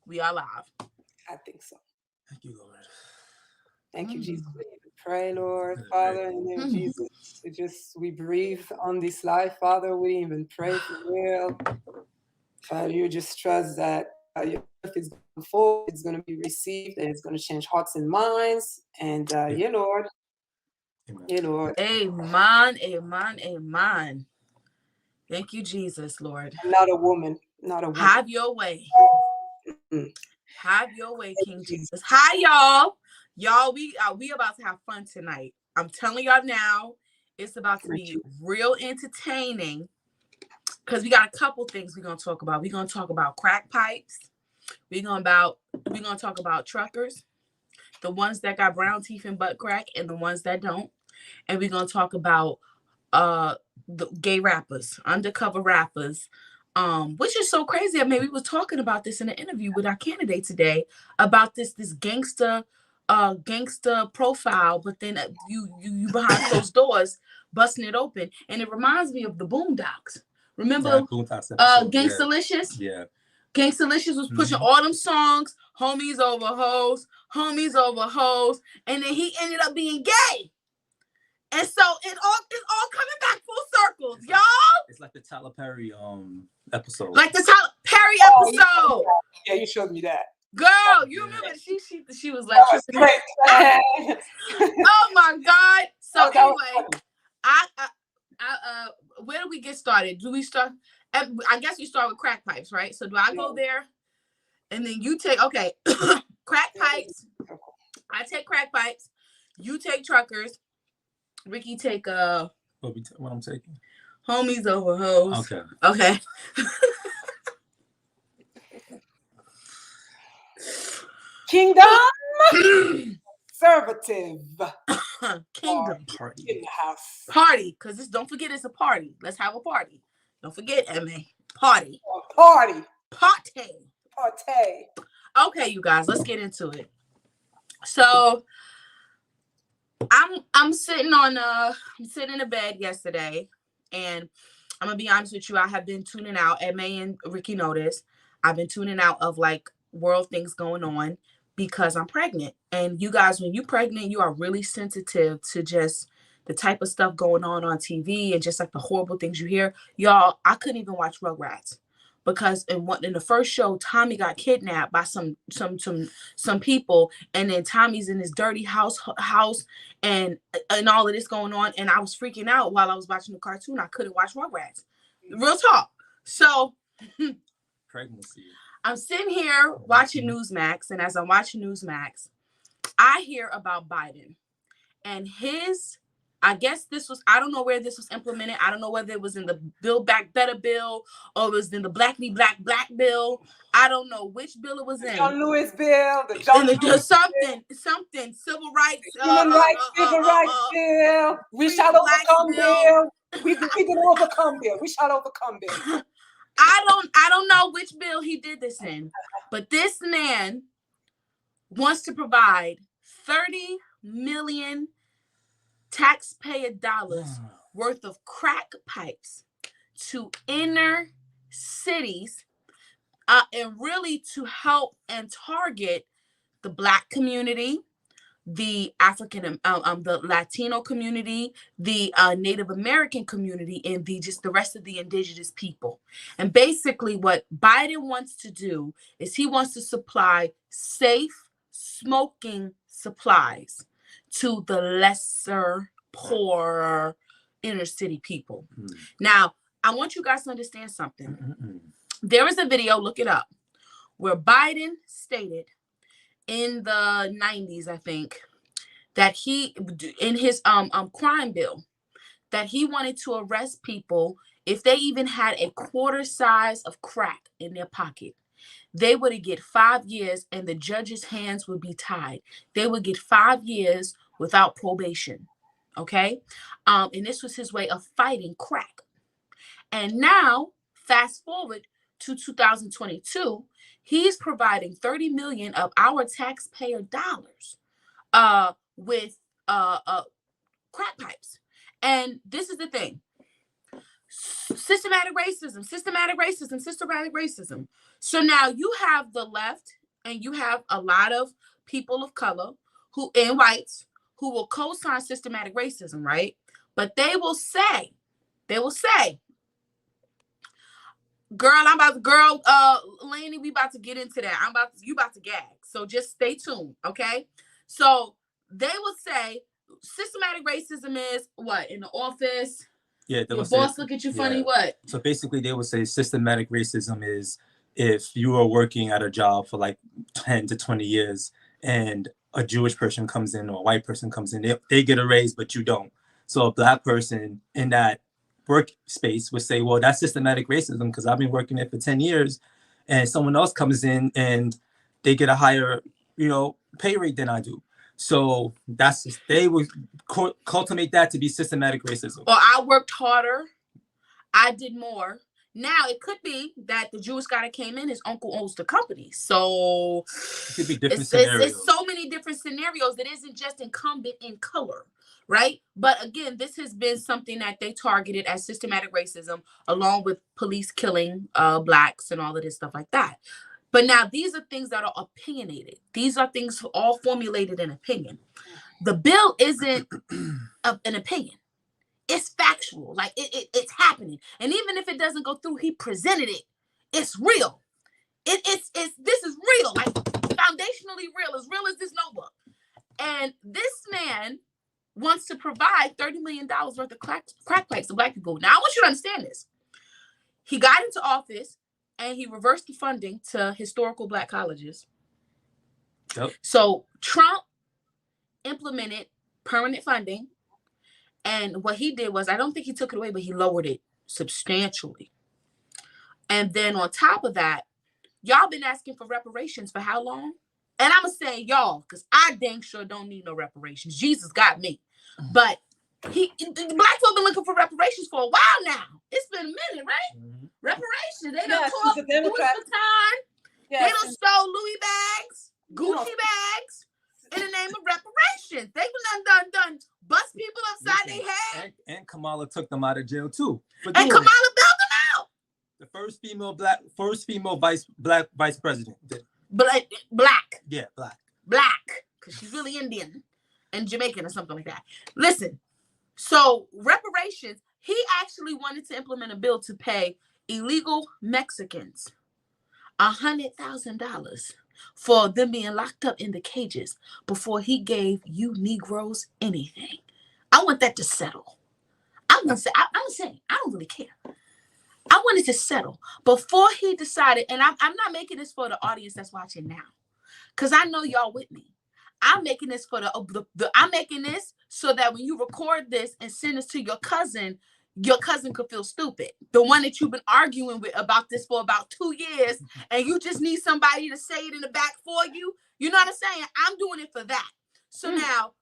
We are live. I think so. Thank you, Lord. Thank you, Mm. Jesus. We pray, Lord, Right. Father, in the name of Mm. Jesus. We breathe on this life, Father. We even pray for real. Father, you just trust that your gift is going forward, it's going to be received, and it's going to change hearts and minds. And Amen. Lord, Amen. Lord, Amen. Amen. Amen. Thank you, Jesus, Lord. I'm not a woman, not a woman. Have your way. Mm. Have your way, Thank King you, Jesus. Jesus. Hi, y'all. Y'all, we about to have fun tonight. I'm telling y'all now, it's about to Thank be you. real entertaining because we got a couple things we're gonna talk about. We're gonna talk about crack pipes. We're gonna talk about truckers, the ones that got brown teeth and butt crack, and the ones that don't. And we're gonna talk about uh the gay rappers, undercover rappers. Which is so crazy. I mean, we was talking about this in an interview with our candidate today about this gangster profile, but then you behind closed doors busting it open, and it reminds me of the Boondocks. Remember, That Boondocks episode. Gangsta-licious? Yeah. Gangsta-licious was pushing all them songs, homies over homies over hoes, and then he ended up being gay. And so it's all coming back full circles, y'all. It's like the Tyler Perry episode. Like the Tyler Perry Oh, episode. yeah, you showed me that. Girl, you Yeah. remember she was like That was tripping. great. Oh my God. So That was anyway, funny. I where do we get started? Do we start? I guess we start with crack pipes, right? So do I go there, and then you take crack pipes? I take crack pipes. You take truckers. Ricky take what I'm taking. homies over hoes. Okay. Okay. Kingdom conservative Kingdom Party. in the house. party, because don't forget it's a party. Let's have a party. Don't forget, MA. Party. Party. Party. Party. Okay, you guys, let's get into it. So I'm sitting in a bed yesterday, and I'm gonna be honest with you, I have been tuning out. MA and Ricky noticed I've been tuning out of like world things going on because I'm pregnant. And you guys, when you're pregnant, you are really sensitive to just the type of stuff going on TV and just like the horrible things you hear. Y'all, I couldn't even watch Rugrats because in the first show, Tommy got kidnapped by some people, and then Tommy's in this dirty house and all of this going on, and I was freaking out while I was watching the cartoon. I couldn't watch Rugrats. Real talk. So Pregnancy. I'm sitting here watching Newsmax, and as I'm watching Newsmax, I hear about Biden and I guess I don't know where this was implemented. I don't know whether it was in the Build Back Better bill or it was in the Black bill. I don't know which bill it was in. John Lewis bill, the John Lewis something, civil rights, human rights, civil rights bill. We shall overcome bill. We can overcome bill. We shall overcome bill. I don't know which bill he did this in, but this man wants to provide 30 million taxpayer dollars worth of crack pipes to inner cities, and really to help and target the Black community, the African, the Latino community, the Native American community, and the rest of the indigenous people. And basically, what Biden wants to do is he wants to supply safe smoking supplies to the lesser, poorer inner city people. Now, I want you guys to understand something. There is a video, look it up, where Biden stated in the 90s, I think, that he, in his crime bill, that he wanted to arrest people if they even had a quarter size of crack in their pocket. They would get 5 years and the judge's hands would be tied. They would get 5 years without probation. Okay? And this was his way of fighting crack. And now, fast forward to 2022, he's providing 30 million of our taxpayer dollars with crack pipes. And this is the thing. Systematic racism, systematic racism, systematic racism. So now you have the left and you have a lot of people of color and whites who will co-sign systematic racism, right? But they will say, Laney, we about to get into that. You about to gag. So just stay tuned, okay? So they will say systematic racism is what in the office. Yeah, Your boss look at you funny. Yeah. What? So basically, they would say systematic racism is if you are working at a job for like 10 to 20 years, and a Jewish person comes in or a white person comes in, they get a raise, but you don't. So a Black person in that workspace would say, well, that's systematic racism because I've been working there for 10 years, and someone else comes in and they get a higher, pay rate than I do. So that's just, they would cultivate that to be systematic racism. Or I worked harder, I did more. Now it could be that the Jewish guy that came in, his uncle owns the company. So it could be different scenarios. It's so many different scenarios that isn't just incumbent in color, right? But again, this has been something that they targeted as systematic racism, along with police killing Blacks and all of this stuff like that. But now these are things that are opinionated. These are things all formulated in opinion. The bill isn't an opinion. It's factual. Like it's happening. And even if it doesn't go through, he presented it. It's real. This is real. Like foundationally real. As real as this notebook. And this man wants to provide $30 million worth of crack pipes to Black people. Now I want you to understand this. He got into office and he reversed the funding to historical Black colleges. Yep. So Trump implemented permanent funding. And what he did was, I don't think he took it away, but he lowered it substantially. And then on top of that, y'all been asking for reparations for how long? And I'm going to say y'all, because I dang sure don't need no reparations. Jesus got me. But the Black folk been looking for reparations for a while now. It's been a minute, right? Mm-hmm. Reparations. They done tore up Louis Vuitton. Yes. They done stole Louis bags, Gucci bags in the name of reparations. They done bust people upside their head. And Kamala took them out of jail too. And Kamala bailed them out. The first female black vice president. Black. Yeah, black. Black. Because she's really Indian and Jamaican or something like that. Listen, so reparations, he actually wanted to implement a bill to pay illegal Mexicans $100,000 for them being locked up in the cages before he gave you Negroes anything. I want that to settle. I'm saying, I don't really care. I wanted to settle before he decided, and I'm not making this for the audience that's watching now, because I know y'all with me. I'm making this for I'm making this so that when you record this and send this to your cousin could feel stupid. The one that you've been arguing with about this for about 2 years, and you just need somebody to say it in the back for you. You know what I'm saying? I'm doing it for that. So now,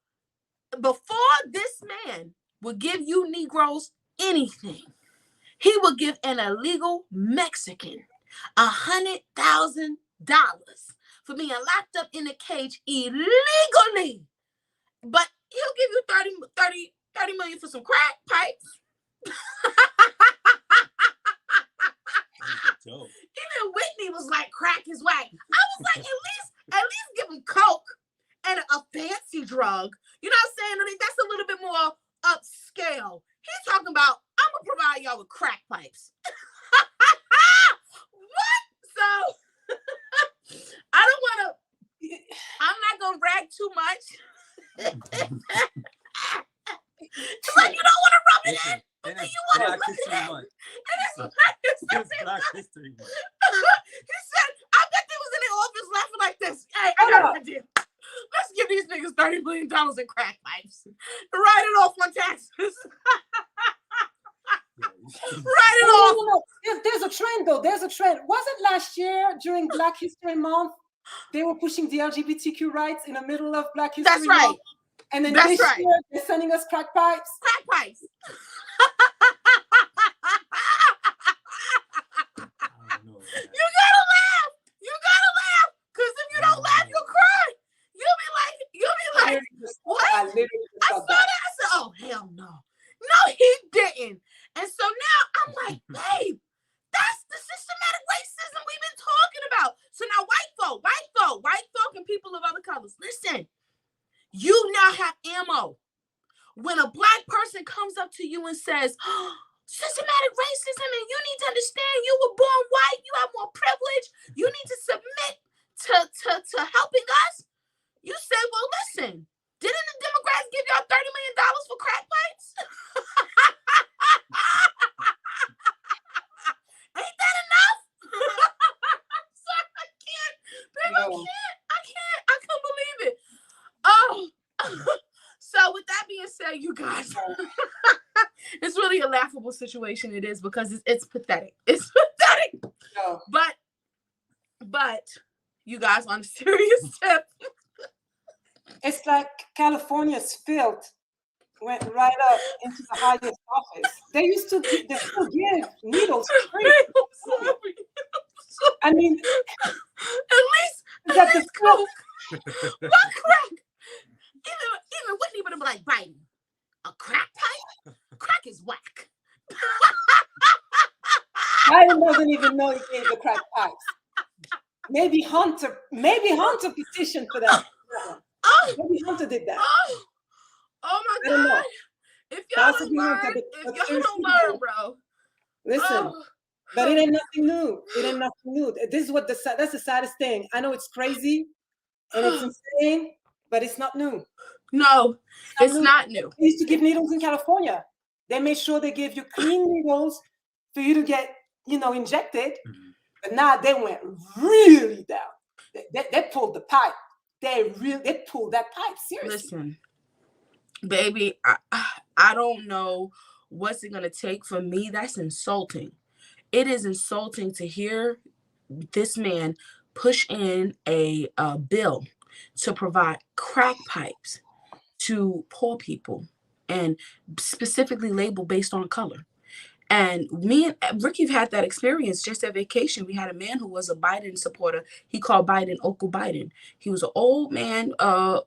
before this man would give you Negroes anything, he would give an illegal Mexican $100,000 for being locked up in a cage illegally. But he'll give you 30 million for some crack pipes. Even Whitney was like, crack is whack. I was like, at least give him coke and a fancy drug. You know what I'm saying? I mean, that's a little bit more upscale. He's talking about, I'm gonna provide y'all with crack pipes. What? So I'm not gonna brag too much. It's like you don't want to rub it in. But then you want to look at it. And it's Black History Month. He said, I bet they was in the office laughing like this. Hey, I got an idea. Let's give these niggas $30 million in crack pipes. Write it off on taxes. Write it off. There's a trend though. There's a trend. Was it last year during Black History Month? They were pushing the LGBTQ rights in the middle of Black History Month. That's right. And then this year, they're sending us crack pipes. Crack pipes. You gotta laugh. Because if you don't laugh, you'll cry. You'll be like, what? I saw that. I said, oh, hell no. No, he didn't. And so now I'm now have ammo. When a black person comes up to you and says, oh, systematic racism, and you need to understand you were born white, you have more privilege, you need to submit to helping us, you say, well, listen, didn't the Democrats give y'all $30 million for crack pipes? Ain't that enough? Sorry, I can't. Babe, No. I can't believe it. Oh. So with that being said, you guys, it's really a laughable situation. It is, because it's pathetic. It's pathetic. No. But you guys, on a serious tip, It's like California's filth went right up into the highest office. They still give needles free. I'm sorry. I mean, At that least the coke. What crack? Even Whitney would have been like, Biden, a crack pipe? Crack is whack. Biden doesn't even know he gave the crack pipes. Maybe Hunter petitioned for that. Oh, Maybe Hunter did that. oh my I don't know. God. If y'all Possibly don't learn, Hunter, but if y'all seriously, don't learn, bro. Listen, Oh. but it ain't nothing new. It ain't nothing new. This is that's the saddest thing. I know it's crazy and it's insane, but it's not new. No, it's not new. They used to give needles in California. They made sure they gave you clean needles for you to get, injected. Mhm. But now they went really down. They pulled the pipe. They pulled that pipe. Seriously. Listen, baby, I don't know what's it gonna take. For me, that's insulting. It is insulting to hear this man push in a bill to provide crack pipes to poor people, and specifically labeled based on color. And me and Ricky have had that experience just at vacation. We had a man who was a Biden supporter. He called Biden Uncle Biden. He was an old man,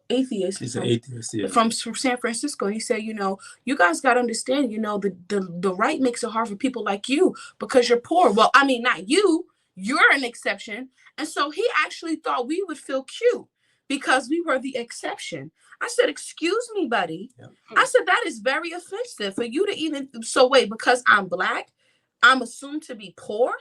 atheist. He's an atheist, yeah. From San Francisco. He said, you guys got to understand, the right makes it hard for people like you because you're poor. Well, I mean, not you. You're an exception. And so he actually thought we would feel cute because we were the exception. I said, excuse me, buddy. Yeah. I said, that is very offensive for you to even, so wait, because I'm Black, I'm assumed to be poor?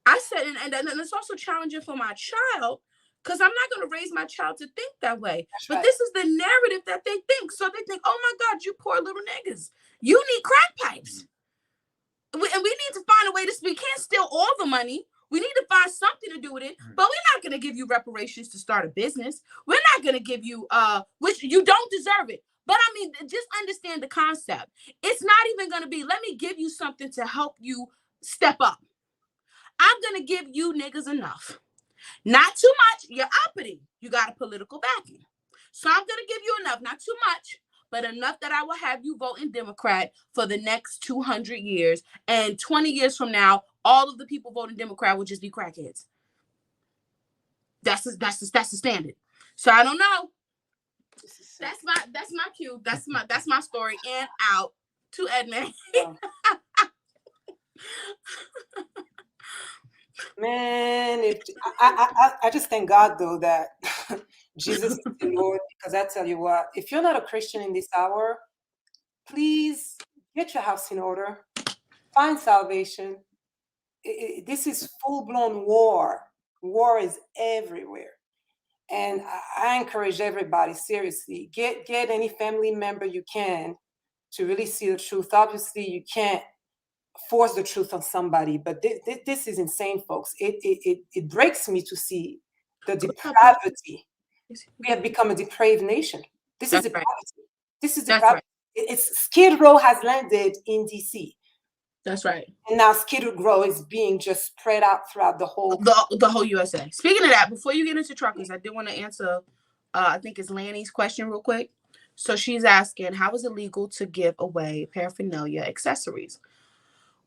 I said, and it's also challenging for my child, because I'm not going to raise my child to think that way. That's but right. This is the narrative that they think. So they think, oh my God, you poor little niggas. You need crack pipes. And we need to find a way we can't steal all the money. We need to find something to do with it, but we're not going to give you reparations to start a business. We're not going to give you, which you don't deserve it. But I mean, just understand the concept. It's not even going to be, let me give you something to help you step up. I'm going to give you niggas enough. Not too much. You're uppity. You got a political backing. So I'm going to give you enough, not too much, but enough that I will have you voting Democrat for the next 200 years. And 20 years from now, all of the people voting Democrat will just be crackheads. That's the standard. So I don't know. That's my cue. That's my story. And out to Edmund. Man, I just thank God though that Jesus is the Lord, because I tell you what, if you're not a Christian in this hour, please get your house in order, find salvation. This is full-blown war. War is everywhere. And I encourage everybody, seriously, get any family member you can to really see the truth. Obviously, you can't force the truth on somebody, but this is insane, folks. It breaks me to see the depravity. We have become a depraved nation. This is depravity. Right. This is depravity. Right. It's Skid Row has landed in DC. That's right. And now Skid Row is being just spread out throughout the whole USA. Speaking of that, before you get into truckers, I did want to answer, I think it's Lanny's question real quick. So she's asking, how is it legal to give away paraphernalia accessories?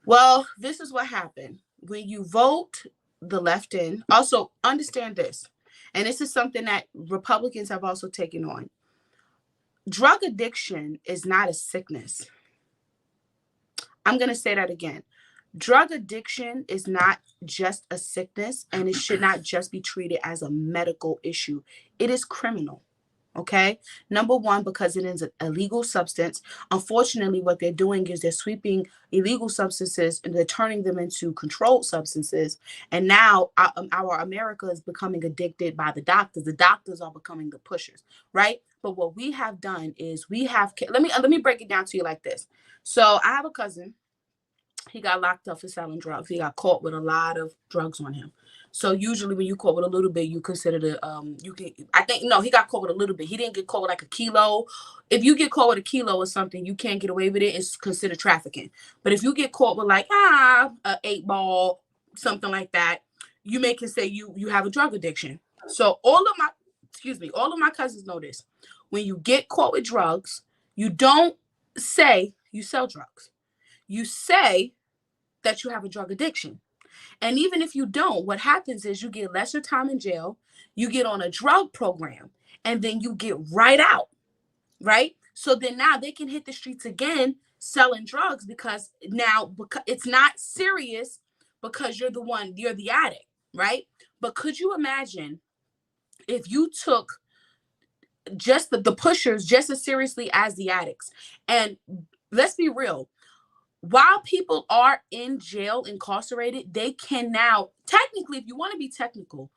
Well, this is what happened. When you vote the left in, also understand this, and this is something that Republicans have also taken on. Drug addiction is not a sickness. I'm going to say that again. Drug addiction is not just a sickness, and it should not just be treated as a medical issue. It is criminal. Okay. Number one, because it is an illegal substance. Unfortunately, what they're doing is they're sweeping illegal substances and they're turning them into controlled substances. And now our America is becoming addicted by the doctors. The doctors are becoming the pushers, right? But what we have done is let me break it down to you like this. So I have a cousin. He got locked up for selling drugs. He got caught with a lot of drugs on him. So usually when you caught with a little bit, you consider he got caught with a little bit. He didn't get caught with like a kilo. If you get caught with a kilo or something, you can't get away with it. It's considered trafficking. But if you get caught with like a 8-ball, something like that, you may can say you have a drug addiction. So all of my cousins know this. When you get caught with drugs, you don't say you sell drugs. You say that you have a drug addiction. And even if you don't, what happens is you get lesser time in jail, you get on a drug program, and then you get right out, right? So then now they can hit the streets again selling drugs because it's not serious because you're the addict, right? But could you imagine if you took just the pushers just as seriously as the addicts? And let's be real. While people are in jail, incarcerated, they can now, technically, if you want to be technical,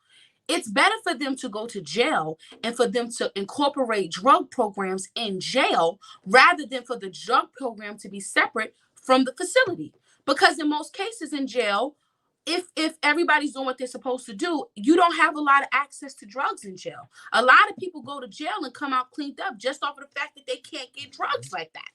it's better for them to go to jail and for them to incorporate drug programs in jail rather than for the drug program to be separate from the facility. Because in most cases in jail, if everybody's doing what they're supposed to do, you don't have a lot of access to drugs in jail. A lot of people go to jail and come out cleaned up just off of the fact that they can't get drugs like that.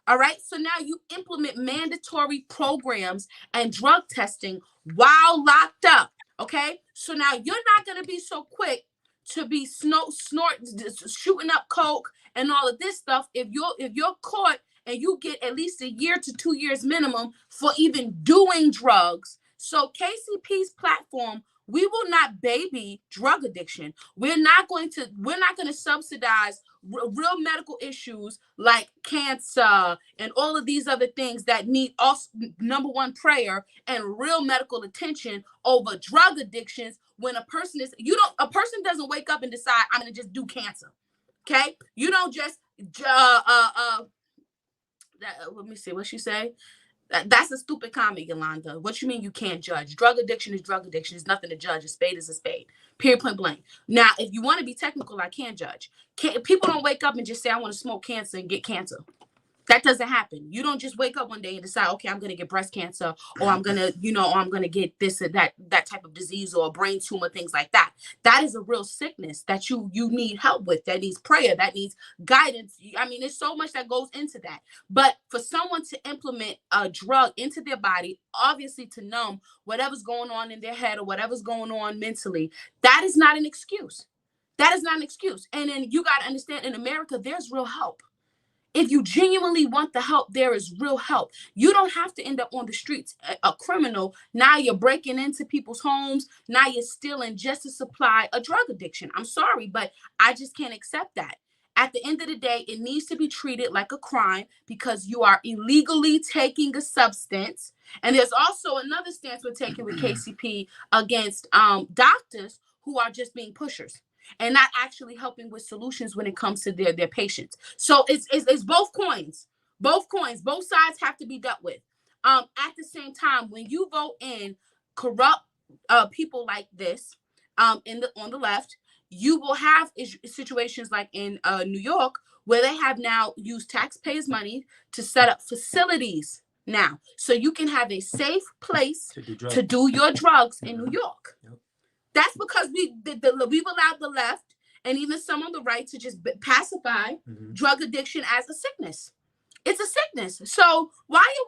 All right. So now you implement mandatory programs and drug testing while locked up. Okay. So now you're not going to be so quick to be shooting up coke and all of this stuff. If you're caught and you get at least a year to 2 years minimum for even doing drugs. So KCP's platform, we will not baby drug addiction. We're not going to subsidize real medical issues like cancer and all of these other things that need also number one prayer and real medical attention over drug addictions. When a person doesn't wake up and decide I'm going to just do cancer. Okay. You don't just let me see what she say. That's a stupid comment, Yolanda. What you mean you can't judge? Drug addiction is drug addiction. There's nothing to judge. A spade is a spade. Period, point blank. Now, if you want to be technical, I can judge. People don't wake up and just say, I want to smoke cancer and get cancer. That doesn't happen. You don't just wake up one day and decide, okay, I'm going to get breast cancer, or I'm going to get this or that type of disease or a brain tumor, things like that. That is a real sickness that you need help with, that needs prayer, that needs guidance. I mean, there's so much that goes into that. But for someone to implement a drug into their body, obviously to numb whatever's going on in their head or whatever's going on mentally, that is not an excuse. That is not an excuse. And then you got to understand, in America, there's real help. If you genuinely want the help, there is real help. You don't have to end up on the streets, a criminal. Now you're breaking into people's homes. Now you're stealing just to supply a drug addiction. I'm sorry, but I just can't accept that. At the end of the day, it needs to be treated like a crime because you are illegally taking a substance. And there's also another stance we're taking with KCP against doctors who are just being pushers and not actually helping with solutions when it comes to their patients. So it's both coins. Both sides have to be dealt with. At the same time, when you vote in corrupt people like this on the left, you will have situations like in New York where they have now used taxpayers' money to set up facilities now. So you can have a safe place to do your drugs in New York. Yep. That's because we've allowed the left and even some on the right to just pacify drug addiction as a sickness. It's a sickness. So why are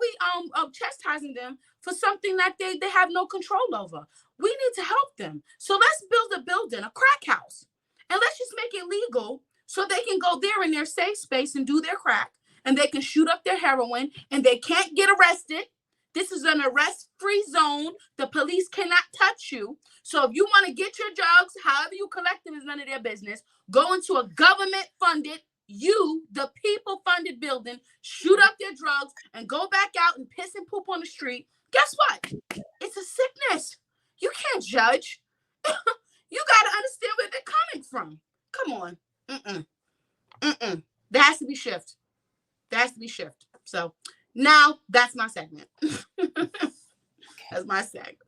we chastising them for something that they have no control over? We need to help them. So let's build a building, a crack house, and let's just make it legal so they can go there in their safe space and do their crack, and they can shoot up their heroin, and they can't get arrested. This is an arrest-free zone. The police cannot touch you. So if you want to get your drugs, however you collect them is none of their business. Go into a government-funded, the people-funded building, shoot up their drugs, and go back out and piss and poop on the street. Guess what? It's a sickness. You can't judge. You got to understand where they're coming from. Come on. Mm-mm. Mm-mm. There has to be shift. There has to be shift. So now that's my segment. That's my segment.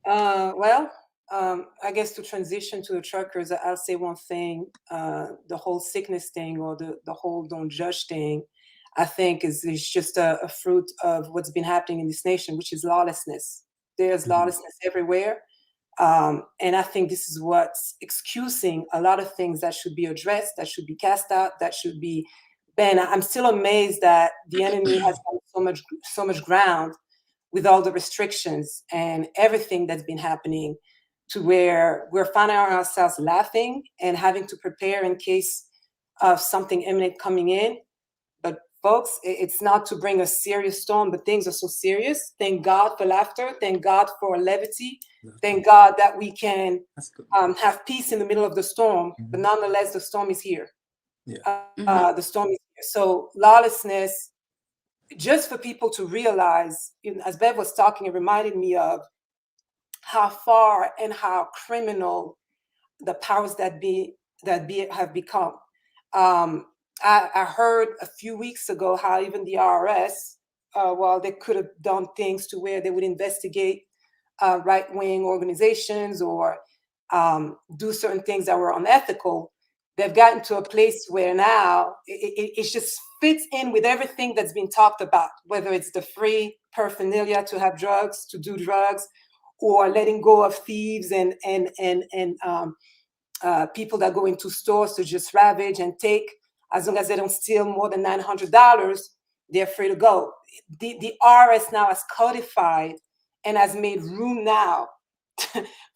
Well, I guess to transition to the truckers, I'll say one thing. The whole sickness thing, or the whole don't judge thing, I think is just a fruit of what's been happening in this nation, which is lawlessness. There's lawlessness everywhere. And I think this is what's excusing a lot of things that should be addressed, that should be cast out, that should be banned. I'm still amazed that the enemy has done so much ground with all the restrictions and everything that's been happening, to where we're finding ourselves laughing and having to prepare in case of something imminent coming in. But folks, it's not to bring a serious storm, but things are so serious. Thank God for laughter. Thank God for levity. Thank God that we can have peace in the middle of the storm. But nonetheless, the storm is here. The storm is here. So lawlessness, just for people to realize, as Bev was talking, it reminded me of how far and how criminal the powers that be have become. I heard a few weeks ago how even the IRS, well, they could have done things to where they would investigate right-wing organizations or do certain things that were unethical. They've gotten to a place where now it just fits in with everything that's been talked about, whether it's the free paraphernalia to have drugs, to do drugs, or letting go of thieves and people that go into stores to just ravage and take, as long as they don't steal more than $900, they're free to go. The IRS now has codified and has made room now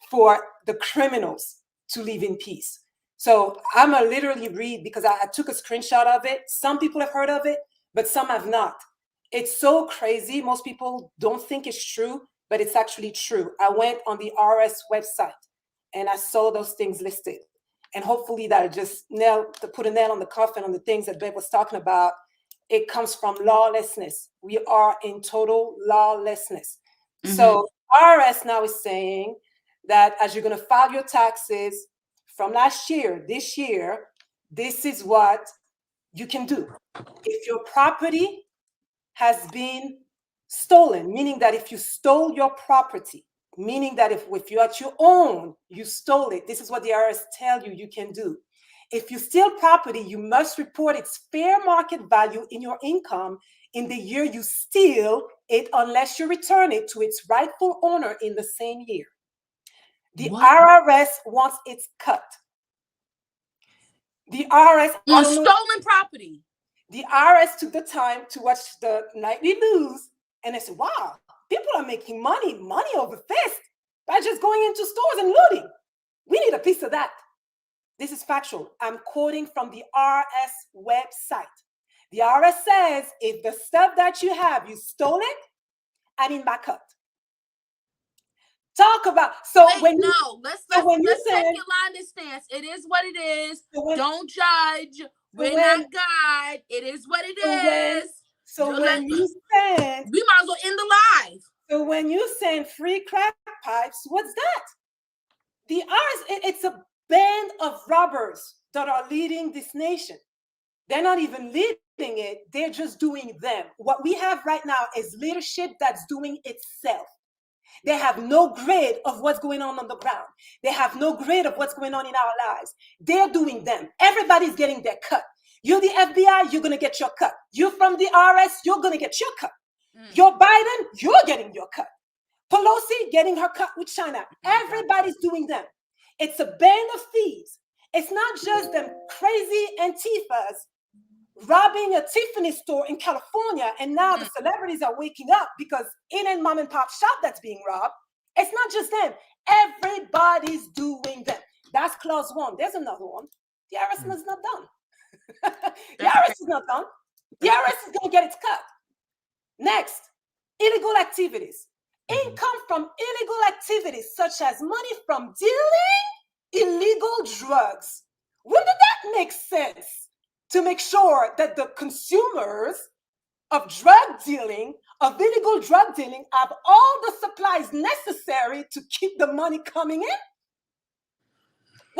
for the criminals to live in peace. So I'm going to literally read, because I took a screenshot of it. Some people have heard of it, but some have not. It's so crazy. Most people don't think it's true, but it's actually true. I went on the IRS website and I saw those things listed. And hopefully that just to put a nail on the coffin on the things that Bev was talking about. It comes from lawlessness. We are in total lawlessness. So IRS now is saying that as you're going to file your taxes from last year, this year, this is what you can do. If your property has been stolen, meaning that if you stole your property, meaning that if you at your own, you stole it, this is what the IRS tell you can do. If you steal property, you must report its fair market value in your income in the year you steal it, unless you return it to its rightful owner in the same year. The IRS wants its cut. The IRS on stolen property. The IRS took the time to watch the nightly news, and they said, "Wow, people are making money over fist by just going into stores and looting. We need a piece of that." This is factual. I'm quoting from the IRS website. The IRS says, if the stuff that you have, you stole it, I need my cut. Talk about let's take your line of stance. It is what it is. Don't judge. We're not God. It is what it is. So when you send, we might as well end the live. So when you send free crack pipes, what's that? The IRS, it's a band of robbers that are leading this nation. They're not even leading it, they're just doing them. What we have right now is leadership that's doing itself. They have no grid of what's going on the ground. They have no grid of what's going on in our lives. They're doing them. Everybody's getting their cut. You're the FBI, you're going to get your cut. You're from the IRS, you're going to get your cut. You're Biden, you're getting your cut. Pelosi getting her cut with China. Everybody's doing them. It's a band of thieves. It's not just them crazy Antifas robbing a Tiffany store in California, and now the celebrities are waking up because it ain't mom and pop shop that's being robbed. It's not just them. Everybody's doing them. That's clause one. There's another one. The IRS is not done. The IRS is not done. The IRS is going to get its cut. Next, illegal activities. Income from illegal activities such as money from dealing illegal drugs. Wouldn't that make sense? To make sure that the consumers of drug dealing, of illegal drug dealing, have all the supplies necessary to keep the money coming in?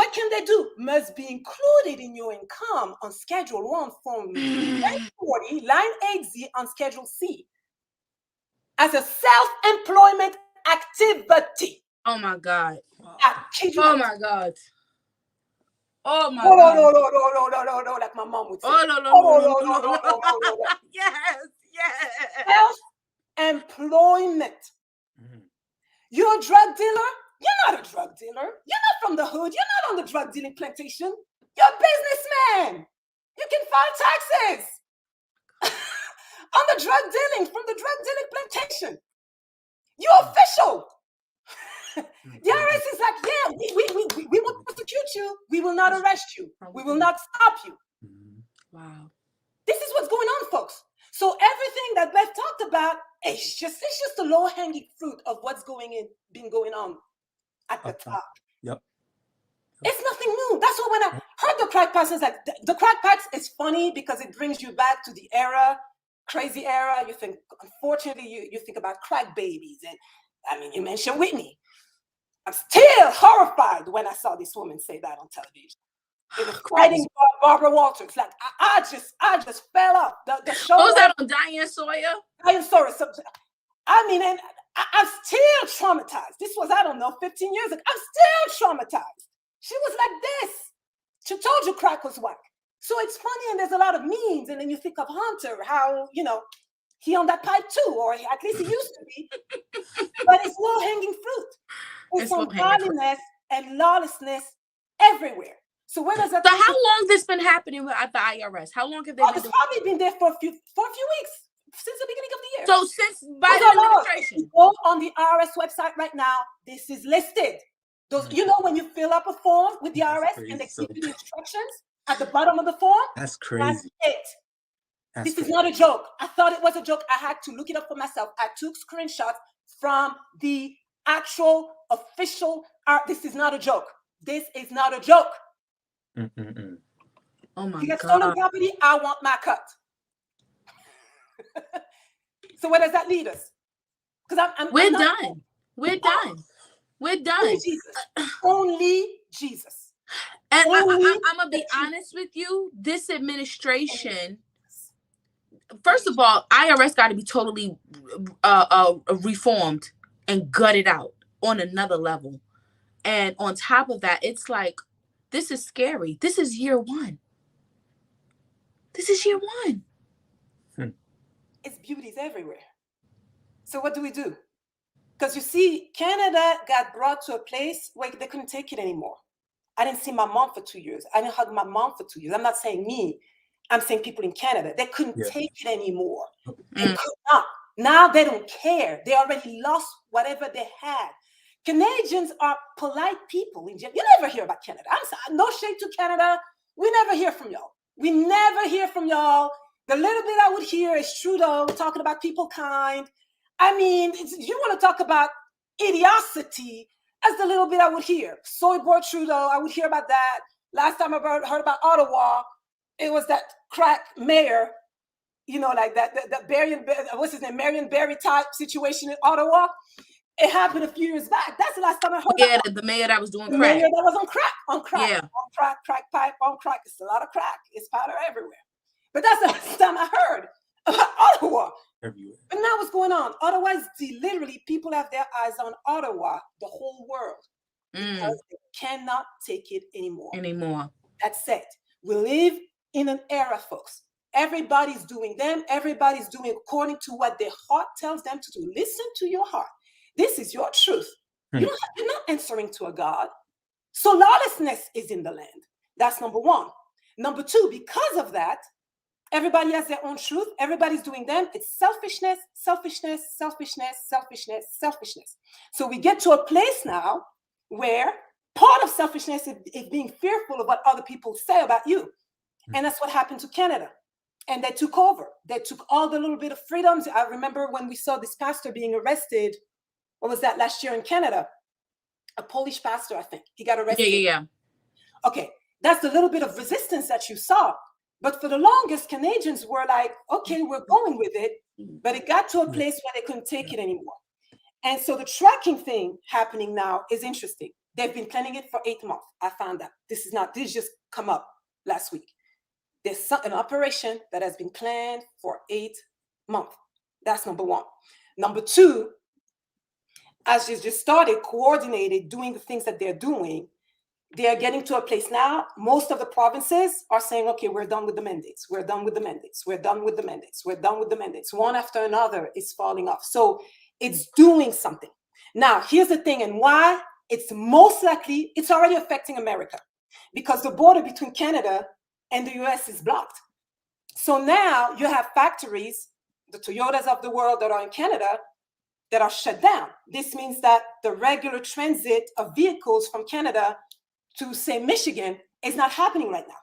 What can they do? Must be included in your income on Schedule 1 Form 1040, line 8Z on Schedule C as a self-employment activity. Oh my God. I kid you Oh not. my God. Oh my Oh, God. no, like my mom would say. Oh no. No. Yes, yes. Self-employment. Mhm. You're a drug dealer? You're not a drug dealer. You're not from the hood. You're not on the drug dealing plantation. You're a businessman. You can file taxes on the drug dealing from the drug dealing plantation. You're official. The IRS is like, yeah, we will prosecute you. We will not arrest you. We will not stop you. Mhm. Wow. This is what's going on, folks. So everything that Beth talked about is just the low-hanging fruit of what's been going on at the top. Yep. It's nothing new. That's why when I heard the crack packs, it's like the crack packs is funny because it brings you back to the crazy era. You think, unfortunately, you think about crack babies. And I mean, you mentioned Whitney. I'm still horrified when I saw this woman say that on television. It was fighting Barbara Walters. Like I just fell off. The show. What was that on Diane Sawyer? I'm sorry. I mean, and I'm still traumatized. This was, I don't know, 15 years ago. I'm still traumatized. She was like this. She told you crack was whack. So it's funny, and there's a lot of memes. And then you think of Hunter, how, he on that pipe too, or at least he used to be. But it's low-hanging fruit. It's ungodliness and lawlessness everywhere. So where does that? So how long this been happening at the IRS? How long have they been It's doing? probably been there for a few weeks, since the beginning of the year. So since Biden administration. Go on the IRS website right now. This is listed. Those, when you fill up a form with the IRS and they give you the instructions at the bottom of the form. That's crazy. That's it. This is not a joke. I thought it was a joke. I had to look it up for myself. I took screenshots from the actual official. This is not a joke. This is not a joke. Mm-mm-mm. Oh my You got God. stolen property, I want my cut. So where does that lead us? Because We're done. We're done. Only Jesus. Only Jesus. And I'm gonna be honest with you. This administration, first of all, IRS got to be totally reformed and gutted out on another level. And on top of that, it's like, this is scary. This is year one. This is year one. It's beauties everywhere. So what do we do? Because you see, Canada got brought to a place where they couldn't take it anymore. I didn't see my mom for 2 years. I didn't hug my mom for 2 years. I'm not saying me. I'm saying people in Canada. They couldn't take it anymore. They could not. Now they don't care. They already lost whatever they had. Canadians are polite people. You never hear about Canada. I'm sorry. No shade to Canada. We never hear from y'all. We never hear from y'all. The little bit I would hear is Trudeau talking about people kind. I mean, you want to talk about idiocity, that's the little bit I would hear. Soy boy Trudeau, I would hear about that. Last time I heard about Ottawa, it was that crack mayor, like that what's his name, Marion Barry type situation in Ottawa. It happened a few years back. That's the last time I heard about the mayor that was doing the crack. mayor that was on crack, Yeah. on crack pipe, on crack. It's a lot of crack. It's powder everywhere. But that's the last time I heard about Ottawa. Everywhere. But now what's going on? Ottawa is literally, people have their eyes on Ottawa, the whole world, because they cannot take it anymore. That's it. We live in an era, folks. Everybody's doing them. Everybody's doing according to what their heart tells them to do. Listen to your heart. This is your truth. You're not answering to a God. So lawlessness is in the land. That's number one. Number two, because of that, everybody has their own truth. Everybody's doing them. It's selfishness, selfishness, selfishness, selfishness, selfishness. So we get to a place now where part of selfishness is being fearful of what other people say about you. And that's what happened to Canada. And they took over. They took all the little bit of freedoms. I remember when we saw this pastor being arrested. What was that, last year in Canada? A Polish pastor, I think. He got arrested. Yeah. Okay, that's the little bit of resistance that you saw. But for the longest, Canadians were like, okay, we're going with it. But it got to a place where they couldn't take it anymore. And so the tracking thing happening now is interesting. They've been planning it for 8 months. I found out. This just come up last week. There's an operation that has been planned for 8 months. That's number one. Number two, as you just started coordinated doing the things that they're doing, they are getting to a place now. Most of the provinces are saying, okay, we're done with the mandates. We're done with the mandates. We're done with the mandates. We're done with the mandates. One after another is falling off. So it's doing something. Now, here's the thing, and why it's most likely, it's already affecting America, because the border between Canada and the US is blocked. So now you have factories, the Toyotas of the world that are in Canada, that are shut down. This means that the regular transit of vehicles from Canada to, say, Michigan is not happening right now.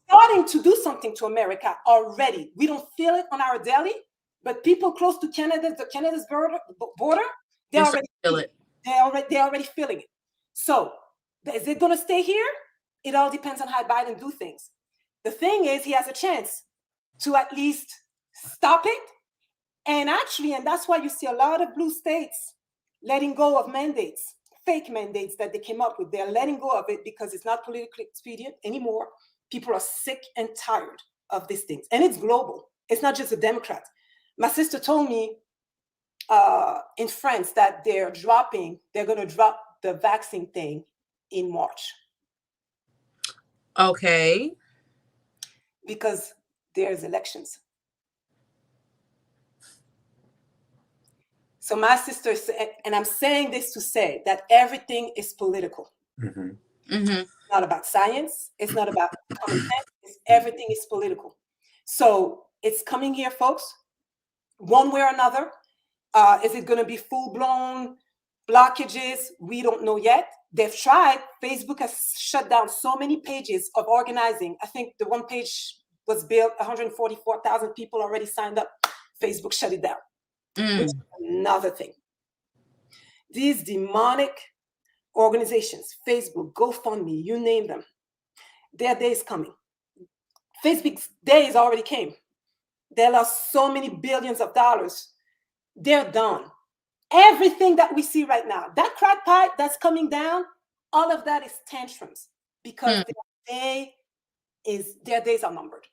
Starting to do something to America already. We don't feel it on our daily, but people close to Canada's border, they already feel it. They're already feeling it. So is it going to stay here? It all depends on how Biden do things. The thing is, he has a chance to at least stop it. And actually, and that's why you see a lot of blue states letting go of mandates, fake mandates that they came up with. They're letting go of it because it's not politically expedient anymore. People are sick and tired of these things. And it's global. It's not just the Democrats. My sister told me in France that they're going to drop the vaccine thing in March. Okay. Because there's elections. So my sister said, and I'm saying this to say that everything is political. It's not about science. It's not about common sense. Everything is political. So it's coming here, folks, one way or another. Is it going to be full-blown blockages? We don't know yet. They've tried. Facebook has shut down so many pages of organizing. I think the one page was built, 144,000 people already signed up. Facebook shut it down. Which is another thing. These demonic organizations, Facebook, GoFundMe, you name them, their day is coming. Facebook's days already came. They lost so many billions of dollars. They're done. Everything that we see right now, that crack pipe that's coming down, all of that is tantrums, because their days are numbered.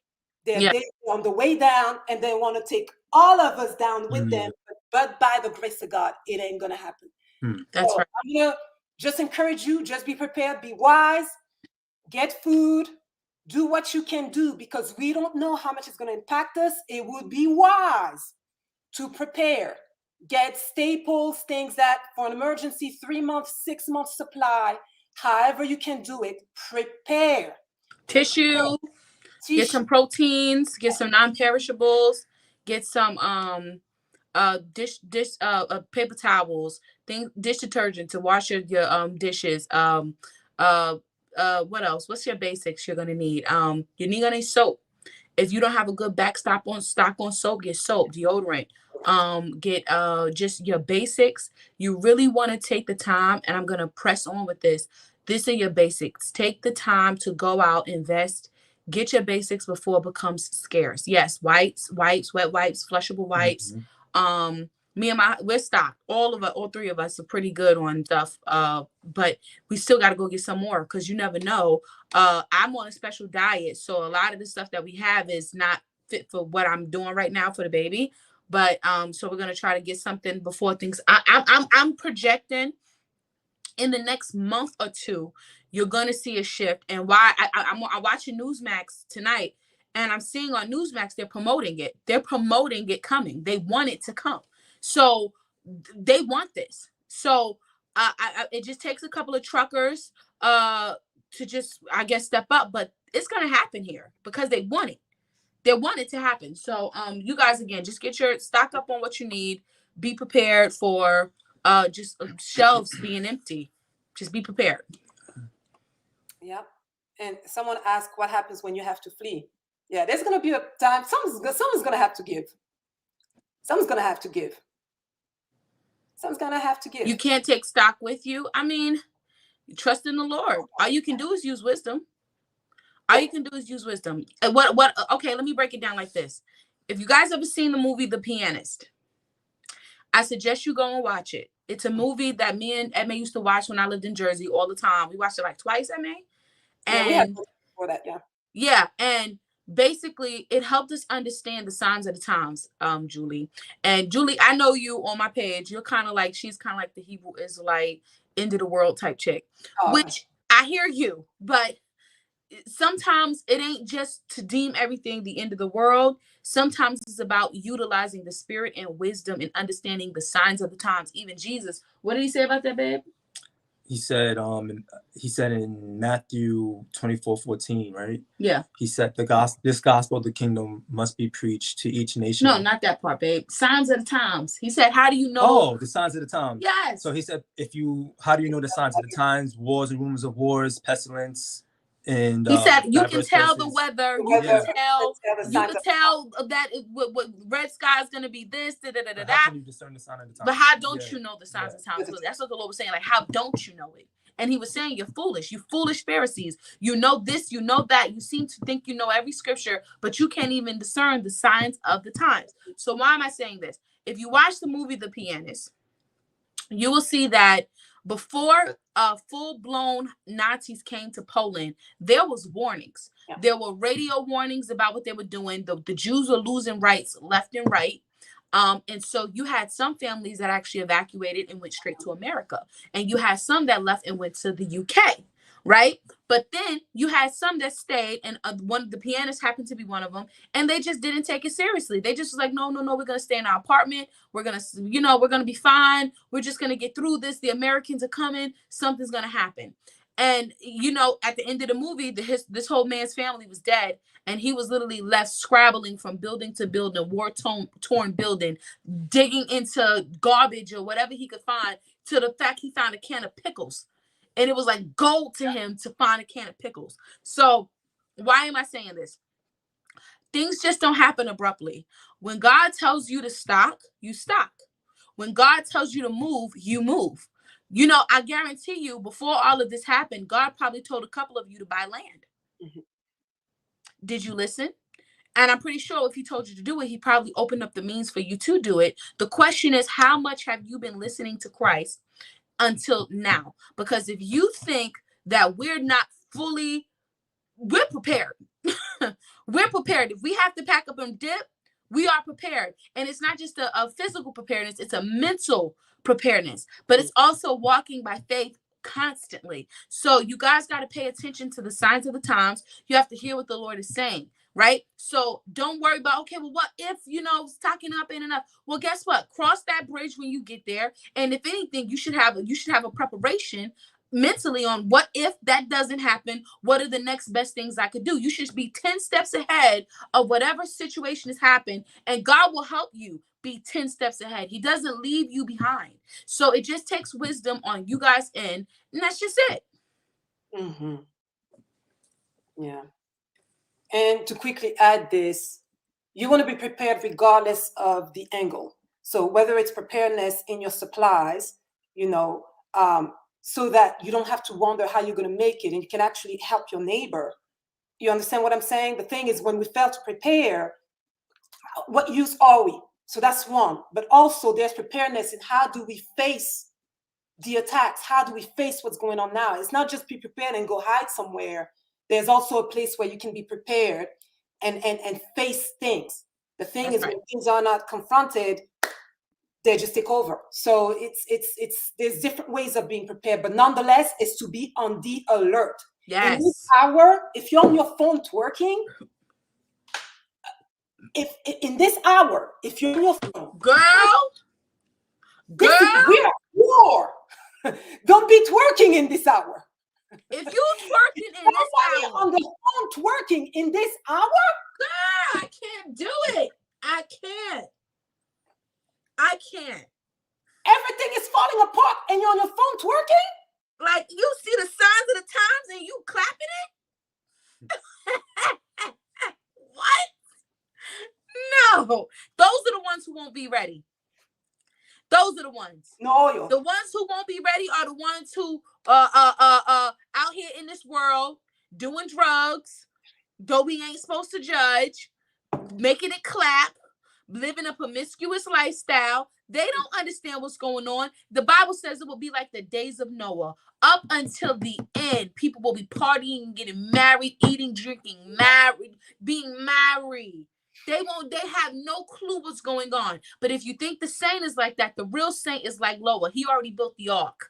Their days are on the way down, and they want to take all of us down with them. But by the grace of God, it ain't going to happen. That's right. I'm going to just encourage you, just be prepared, be wise, get food, do what you can do, because we don't know how much it's going to impact us. It would be wise to prepare, get staples, things that for an emergency, 3 months, 6 months supply, however you can do it, prepare. Tissue, get some proteins, get some non-perishables, get some paper towels, dish detergent to wash your dishes. What else? What's your basics you're gonna need? You're gonna need soap. If you don't have a good stock on soap, get soap, deodorant. Get just your basics. You really want to take the time, and I'm gonna press on with this. These are your basics. Take the time to go out, invest, get your basics before it becomes scarce. Yes, wipes, wet wipes, flushable wipes. We're stocked. All three of us are pretty good on stuff. But we still got to go get some more, because you never know. I'm on a special diet, so a lot of the stuff that we have is not fit for what I'm doing right now for the baby. But so we're gonna try to get something before things. I'm projecting in the next month or two, you're gonna see a shift. And why I'm watching Newsmax tonight, and I'm seeing on Newsmax they're promoting it. They're promoting it coming. They want it to come. So they want this. So it just takes a couple of truckers to just, I guess, step up. But it's gonna happen here because they want it. They want it to happen. So you guys, again, just get your stock up on what you need. Be prepared for just shelves being empty. Just be prepared. Yep. And someone asked, what happens when you have to flee? Yeah, there's going to be a time. Someone's going to have to give. Someone's going to have to give. Someone's going to have to give. You can't take stock with you. I mean, trust in the Lord. All you can do is use wisdom. Okay, let me break it down like this. If you guys ever seen the movie The Pianist, I suggest you go and watch it. It's a movie that me and Emma used to watch when I lived in Jersey all the time. We watched it like twice, Emma. Yeah, we had And before that, yeah. yeah, and basically it helped us understand the signs of the times, Julie. And Julie, I know you on my page. You're kind of like, she's kind of like the Hebrew Israelite, end of the world type chick, which I hear you, but sometimes it ain't just to deem everything the end of the world. Sometimes it's about utilizing the spirit and wisdom and understanding the signs of the times. Even Jesus, what did he say about that, babe? He said in Matthew 24:14, right? Yeah. He said this gospel of the kingdom must be preached to each nation. No, not that part, babe. Signs of the times. He said, how do you know? Oh, the signs of the times. Yes. So he said, how do you know the signs of the times? Wars and rumors of wars, pestilence. And he said you can tell the weather, you can tell that what red sky is going to be this, how can you discern the sign of the times? But how don't you know the signs of the times? So that's what the Lord was saying, like, how don't you know it? And he was saying, you're foolish, you foolish Pharisees. You know this, you know that. You seem to think you know every scripture, but you can't even discern the signs of the times. So why am I saying this? If you watch the movie The Pianist, you will see that before full-blown Nazis came to Poland, there was warnings. Yeah. There were radio warnings about what they were doing. The Jews were losing rights left and right. And so you had some families that actually evacuated and went straight to America. And you had some that left and went to the UK, right? But then you had some that stayed, and one of the Pianists happened to be one of them, and they just didn't take it seriously. They just was like, no, we're going to stay in our apartment. We're going to, we're going to be fine. We're just going to get through this. The Americans are coming. Something's going to happen. And, at the end of the movie, this whole man's family was dead, and he was literally left scrabbling from building to building, war-torn building, digging into garbage or whatever he could find, to the fact he found a can of pickles. And it was like gold to him to find a can of pickles. So why am I saying this? Things just don't happen abruptly. When God tells you to stock, you stock. When God tells you to move, you move. I guarantee you, before all of this happened, God probably told a couple of you to buy land. Mm-hmm. Did you listen? And I'm pretty sure if he told you to do it, he probably opened up the means for you to do it. The question is, how much have you been listening to Christ until now? Because if you think that we're not fully, we're prepared. We're prepared. If we have to pack up and dip, we are prepared. And it's not just a physical preparedness, it's a mental preparedness, but it's also walking by faith constantly. So you guys got to pay attention to the signs of the times. You have to hear what the Lord is saying, right? So don't worry about, okay, well, what if, stocking up in enough? Well, guess what? Cross that bridge when you get there. And if anything, you should have a preparation mentally on what if that doesn't happen, what are the next best things I could do? You should be 10 steps ahead of whatever situation has happened, and God will help you be 10 steps ahead. He doesn't leave you behind. So it just takes wisdom on you guys' end, and that's just it. Mm-hmm. Yeah. And to quickly add this, you want to be prepared regardless of the angle. So whether it's preparedness in your supplies, so that you don't have to wonder how you're going to make it, and you can actually help your neighbor. You understand what I'm saying? The thing is, when we fail to prepare, what use are we? So that's one. But also there's preparedness in how do we face the attacks? How do we face what's going on now? It's not just be prepared and go hide somewhere. There's also a place where you can be prepared and face things. The thing is, when things are not confronted, they just take over. So it's there's different ways of being prepared, but nonetheless, it's to be on the alert. Yes. In this hour, if you're on your phone twerking, if you're on your phone, we're at war. Don't be twerking in this hour. If you twerking in this hour, on the phone twerking in this hour, girl, I can't do it. I can't. Everything is falling apart and you're on your phone twerking? Like, you see the signs of the times and you clapping it? What? No. Those are the ones who won't be ready. Those are the ones. No. The ones who won't be ready are the ones who out here in this world doing drugs, though we ain't supposed to judge, making it clap, living a promiscuous lifestyle. They don't understand what's going on. The Bible says it will be like the days of Noah. Up until the end, people will be partying, getting married, eating, drinking, married, being married. They have no clue what's going on. But if you think the saint is like that, the real saint is like Noah. He already built the ark.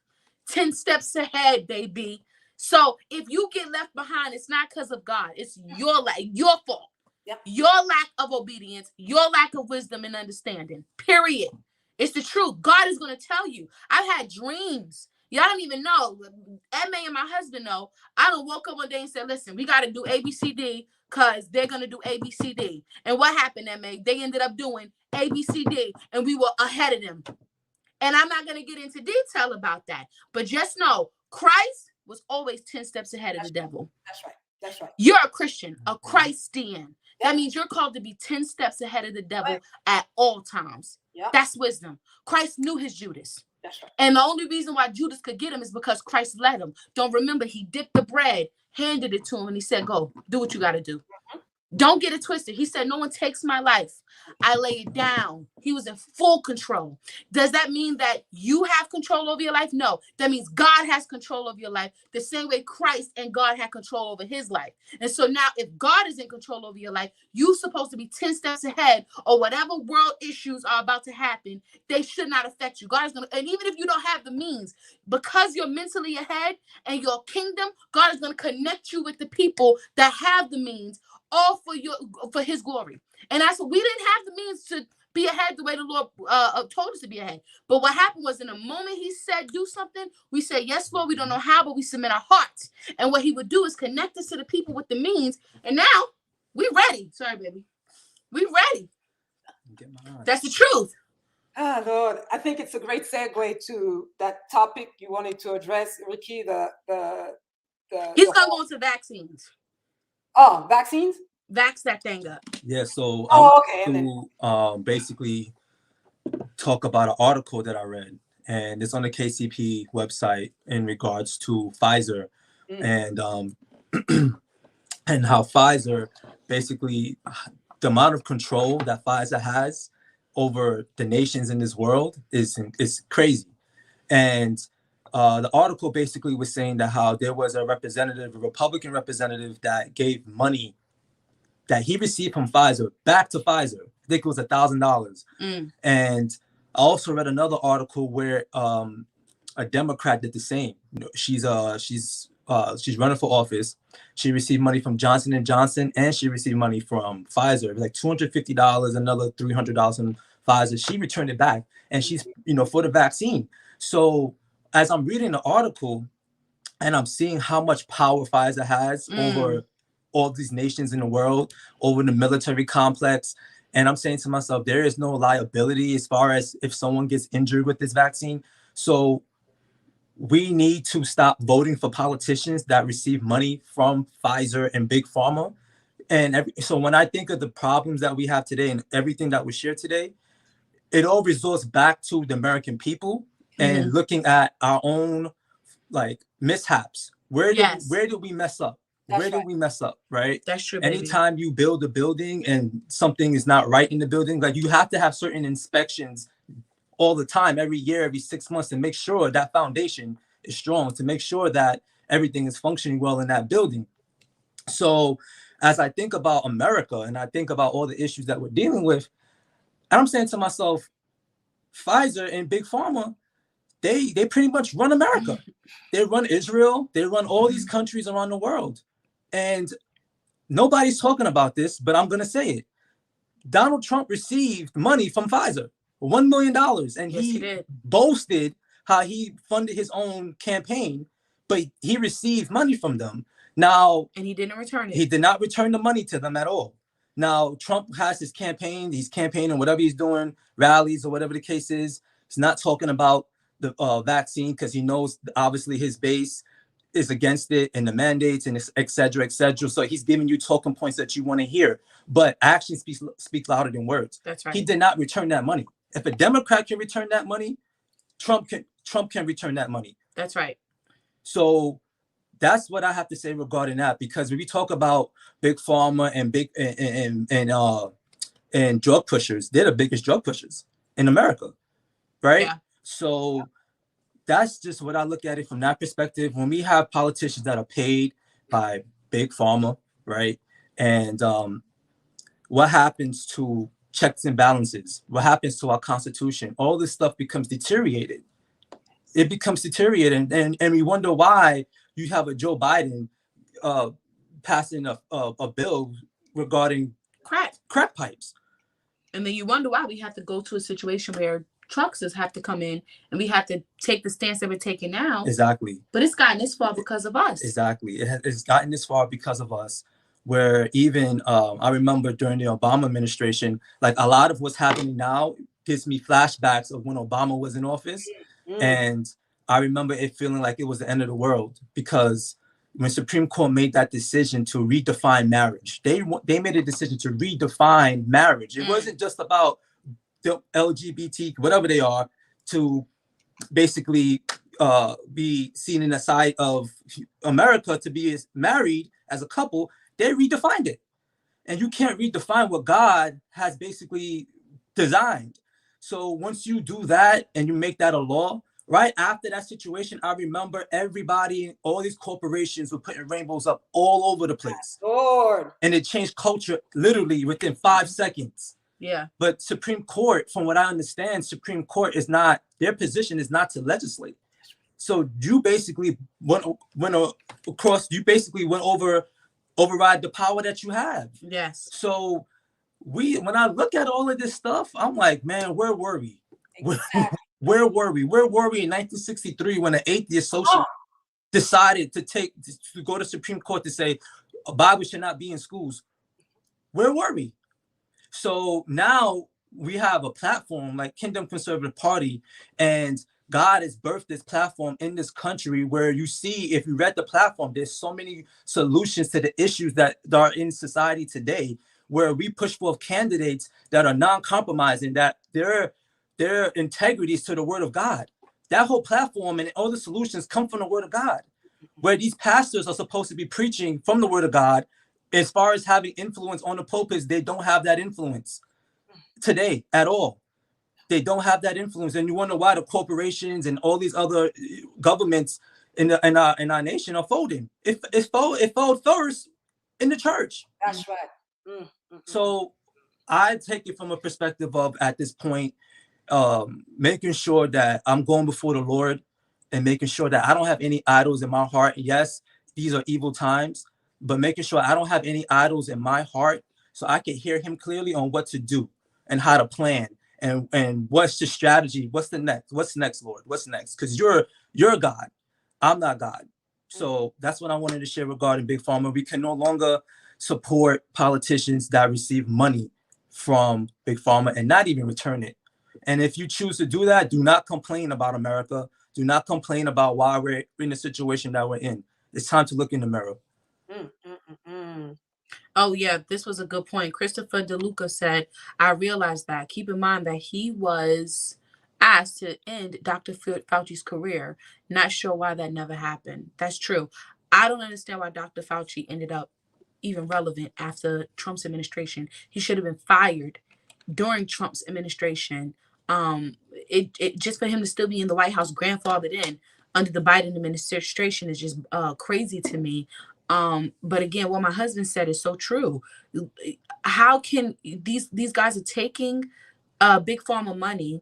10 steps ahead, baby. So if you get left behind, it's not because of God. It's your fault. Yep. Your lack of obedience, your lack of wisdom and understanding. Period. It's the truth. God is going to tell you. I've had dreams. Y'all don't even know. Emma and my husband know. I done woke up one day and said, listen, we got to do ABCD because they're going to do ABCD. And what happened, Emma? They ended up doing ABCD and we were ahead of them. And I'm not going to get into detail about that. But just know, Christ was always 10 steps ahead of the devil. That's right. That's right. You're a Christian, a Christian. That means you're called to be 10 steps ahead of the devil at all times. Yep. That's wisdom. Christ knew his Judas. That's right. And the only reason why Judas could get him is because Christ led him. Don't remember, he dipped the bread, handed it to him, and he said, go, do what you got to do. Mm-hmm. Don't get it twisted. He said, no one takes my life. I lay it down. He was in full control. Does that mean that you have control over your life? No. That means God has control over your life the same way Christ and God had control over his life. And so now if God is in control over your life, you're supposed to be 10 steps ahead, or whatever world issues are about to happen, they should not affect you. God is going to, and even if you don't have the means, because you're mentally ahead and your kingdom, God is going to connect you with the people that have the means, all for his glory. And that's what we didn't have the means to be ahead the way the Lord told us to be ahead. But what happened was, in the moment he said do something, we said, yes, Lord, we don't know how, but we submit our hearts. And what he would do is connect us to the people with the means. And now we ready. Sorry, baby. We ready. That's the truth. Ah, Lord, I think it's a great segue to that topic you wanted to address, Ricky. He's gonna go into vaccines. Oh, vaccines? Vax that thing up. Yeah, so okay. To basically talk about an article that I read, and it's on the KCP website in regards to Pfizer and and how Pfizer basically, the amount of control that Pfizer has over the nations in this world is crazy. And the article basically was saying that how there was a Republican representative that gave money that he received from Pfizer back to Pfizer. I think it was $1,000. And I also read another article where a Democrat did the same. You know, she's running for office. She received money from Johnson & Johnson, and she received money from Pfizer. It was like $250, another $300 from Pfizer. She returned it back, and she's for the vaccine. So as I'm reading the article and I'm seeing how much power Pfizer has over all these nations in the world, over the military complex, and I'm saying to myself, there is no liability as far as if someone gets injured with this vaccine. So we need to stop voting for politicians that receive money from Pfizer and Big Pharma. And so when I think of the problems that we have today and everything that we share today, it all resorts back to the American people and looking at our own mishaps. Where did we mess up? Where did we mess up, right? That's true, baby. Anytime you build a building and something is not right in the building, like you have to have certain inspections all the time, every year, every 6 months, to make sure that foundation is strong, to make sure that everything is functioning well in that building. So as I think about America and I think about all the issues that we're dealing with, and I'm saying to myself, Pfizer and Big Pharma, they pretty much run America. They run Israel. They run all these countries around the world. And nobody's talking about this, but I'm going to say it. Donald Trump received money from Pfizer, $1 million. And he boasted how he funded his own campaign, but he received money from them. Now, and he didn't return it. He did not return the money to them at all. Now, Trump has his campaign. He's campaigning, whatever he's doing, rallies or whatever the case is. He's not talking about the vaccine because he knows obviously his base is against it and the mandates and et cetera, et cetera. So he's giving you talking points that you want to hear, but actions speak louder than words. That's right. He did not return that money. If a Democrat can return that money, Trump can return that money. That's right. So that's what I have to say regarding that, because when we talk about Big Pharma and drug pushers, they're the biggest drug pushers in America. right? Yeah. So that's just what I look at it from that perspective. When we have politicians that are paid by big pharma, right? And what happens to checks and balances? What happens to our constitution? All this stuff becomes deteriorated. It becomes deteriorated, and we wonder why you have a Joe Biden passing a bill regarding crack pipes. And then you wonder why we have to go to a situation where trucksters have to come in and we have to take the stance that we're taking now. Exactly. But it's gotten this far because of us. Exactly. It's gotten this far because of us, where even I remember during the Obama administration, like a lot of what's happening now gives me flashbacks of when Obama was in office. And I remember it feeling like it was the end of the world, because when Supreme Court made that decision to redefine marriage, they made a decision to redefine marriage. It wasn't just about the LGBT, whatever they are, to basically be seen in the sight of America to be married as a couple. They redefined it. And you can't redefine what God has basically designed. So once you do that and you make that a law, right after that situation, I remember everybody, all these corporations were putting rainbows up all over the place. Lord. And it changed culture literally within 5 seconds. Yeah. But Supreme Court, from what I understand, Supreme Court is not, their position is not to legislate. So you basically went across, you basically went override the power that you have. Yes. So when I look at all of this stuff, I'm like, man, where were we? Exactly. Where were we? Where were we in 1963 when an atheist socialist decided to go to Supreme Court to say a Bible should not be in schools? Where were we? So now we have a platform like Kingdom Conservative Party, and God has birthed this platform in this country where you see, if you read the platform, there's so many solutions to the issues that are in society today, where we push forth candidates that are non-compromising, that their integrity is to the word of God. That whole platform and all the solutions come from the word of God, where these pastors are supposed to be preaching from the word of God. As far as having influence on the pulpits, they don't have that influence today at all. They don't have that influence. And you wonder why the corporations and all these other governments in our nation are folding. It folded first in the church. That's right. So I take it from a perspective of, at this point, making sure that I'm going before the Lord and making sure that I don't have any idols in my heart. Yes, these are evil times, but making sure I don't have any idols in my heart, so I can hear him clearly on what to do and how to plan and what's the strategy. What's next, Lord? What's next? Because you're God. I'm not God. So that's what I wanted to share regarding Big Pharma. We can no longer support politicians that receive money from Big Pharma and not even return it. And if you choose to do that, do not complain about America. Do not complain about why we're in the situation that we're in. It's time to look in the mirror. Oh, yeah, this was a good point. Christopher DeLuca said, I realized that. Keep in mind that he was asked to end Dr. Fauci's career. Not sure why that never happened. That's true. I don't understand why Dr. Fauci ended up even relevant after Trump's administration. He should have been fired during Trump's administration. It just for him to still be in the White House, grandfathered in under the Biden administration, is just crazy to me. But again, what my husband said is so true. How can these guys are taking Big Pharma money,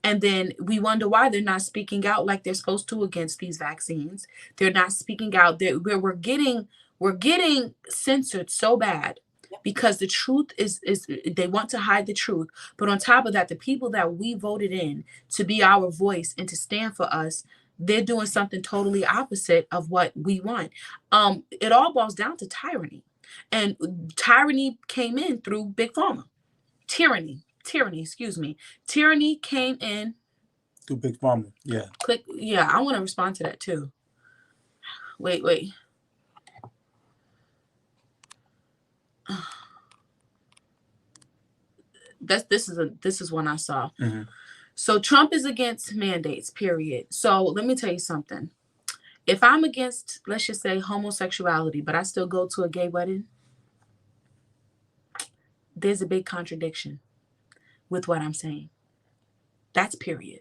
and then we wonder why they're not speaking out like they're supposed to against these vaccines. They're not speaking out. We're getting censored so bad because the truth is they want to hide the truth. But on top of that, the people that we voted in to be our voice and to stand for us, they're doing something totally opposite of what we want. It all boils down to tyranny. And tyranny came in through Big Pharma. Tyranny, excuse me. Tyranny came in through Big Pharma. Yeah. Yeah, I want to respond to that too. Wait. This is one I saw. Mm-hmm. So Trump is against mandates, period. So let me tell you something. If I'm against, let's just say, homosexuality, but I still go to a gay wedding, there's a big contradiction with what I'm saying. That's period.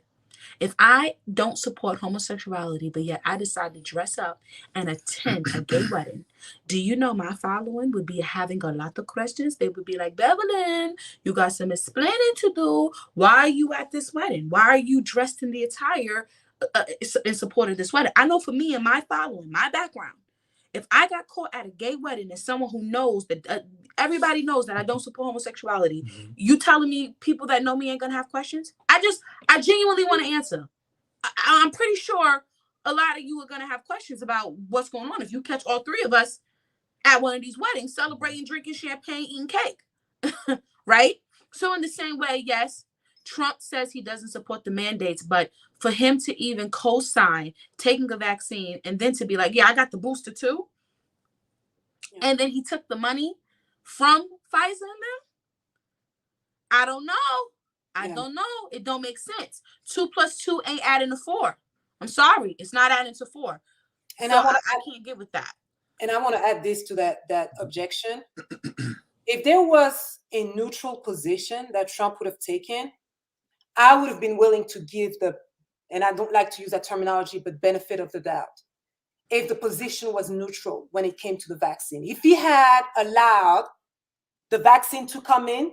If I don't support homosexuality, but yet I decide to dress up and attend a gay wedding, do you know my following would be having a lot of questions? They would be like, Bevelyn, you got some explaining to do. Why are you at this wedding? Why are you dressed in the attire in support of this wedding? I know for me and my following, my background, if I got caught at a gay wedding and someone who knows that everybody knows that I don't support homosexuality, you telling me people that know me ain't gonna have questions? I genuinely want to answer. I'm pretty sure a lot of you are gonna have questions about what's going on if you catch all three of us at one of these weddings celebrating, drinking champagne, eating cake, right? So in the same way, yes, Trump says he doesn't support the mandates, but for him to even co-sign taking a vaccine and then to be like, yeah, I got the booster too. Yeah. And then he took the money from Pfizer and them. I don't know. I don't know. It don't make sense. 2 + 2 ain't adding to 4. I'm sorry. It's not adding to 4. And so I can't get with that. And I want to add this to that objection. If there was a neutral position that Trump would have taken, I would have been willing to give and I don't like to use that terminology, but benefit of the doubt. If the position was neutral when it came to the vaccine. If he had allowed the vaccine to come in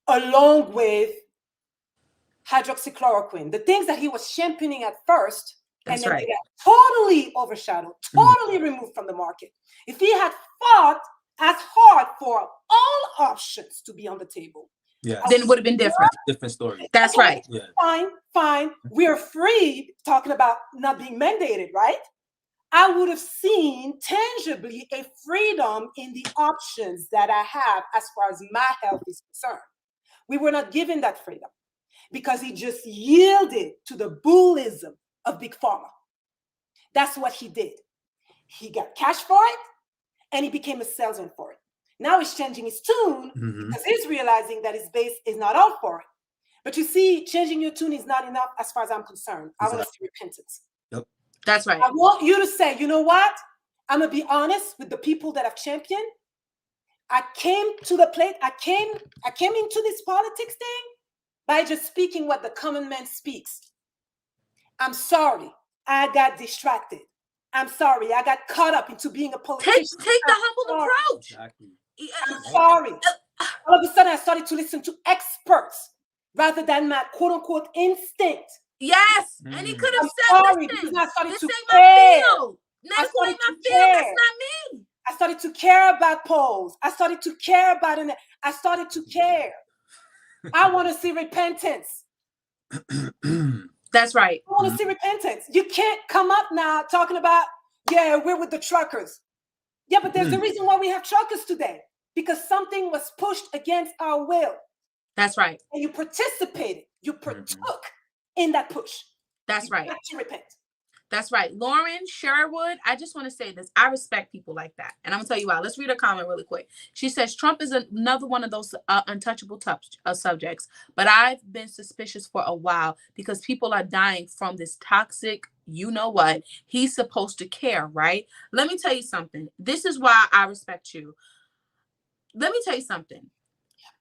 along with hydroxychloroquine, the things that he was championing at first, That's and then right. they got totally overshadowed, totally removed from the market. If he had fought as hard for all options to be on the table, then it would have been different. Different story. That's right. Yeah. Fine. We're free, talking about not being mandated, right? I would have seen tangibly a freedom in the options that I have as far as my health is concerned. We were not given that freedom because he just yielded to the bullism of Big Pharma. That's what he did. He got cash for it, and he became a salesman for it. Now he's changing his tune because he's realizing that his base is not all for it. But you see, changing your tune is not enough as far as I'm concerned. I want to see repentance. Yep. That's right. I want you to say, you know what? I'm going to be honest with the people that I've championed. I came to the plate. I came into this politics thing by just speaking what the common man speaks. I'm sorry. I got distracted. I'm sorry. I got caught up into being a politician. Take the humble approach. Exactly. I'm sorry. All of a sudden, I started to listen to experts rather than my quote-unquote instinct. Yes, and he could have said, sorry, listen, I started this to ain't care. my field. This ain't my field. That's not me. I started to care about polls. I started to care about it. I started to care. I want to see repentance. That's right. I want to see repentance. You can't come up now talking about, yeah, we're with the truckers. Yeah, but there's a reason why we have truckers today. Because something was pushed against our will. That's right. And you participated. You partook in that push. That's right. You have to repent. That's right. Lauren Sherwood, I just want to say this. I respect people like that. And I'm going to tell you why. Let's read a comment really quick. She says, Trump is another one of those untouchable subjects. But I've been suspicious for a while because people are dying from this toxic, you know what? He's supposed to care, right? Let me tell you something. This is why I respect you. Let me tell you something.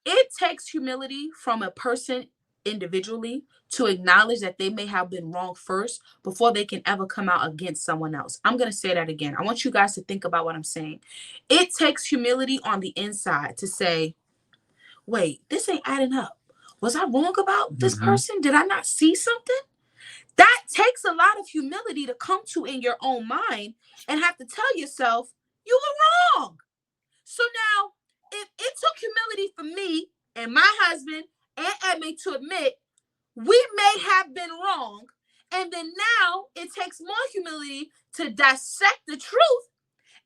It takes humility from a person individually to acknowledge that they may have been wrong first before they can ever come out against someone else. I'm going to say that again. I want you guys to think about what I'm saying. It takes humility on the inside to say, wait, this ain't adding up. Was I wrong about this person? Did I not see something? That takes a lot of humility to come to in your own mind and have to tell yourself you were wrong. So now, if it took humility for me and my husband and Edmund to admit we may have been wrong, and then now it takes more humility to dissect the truth,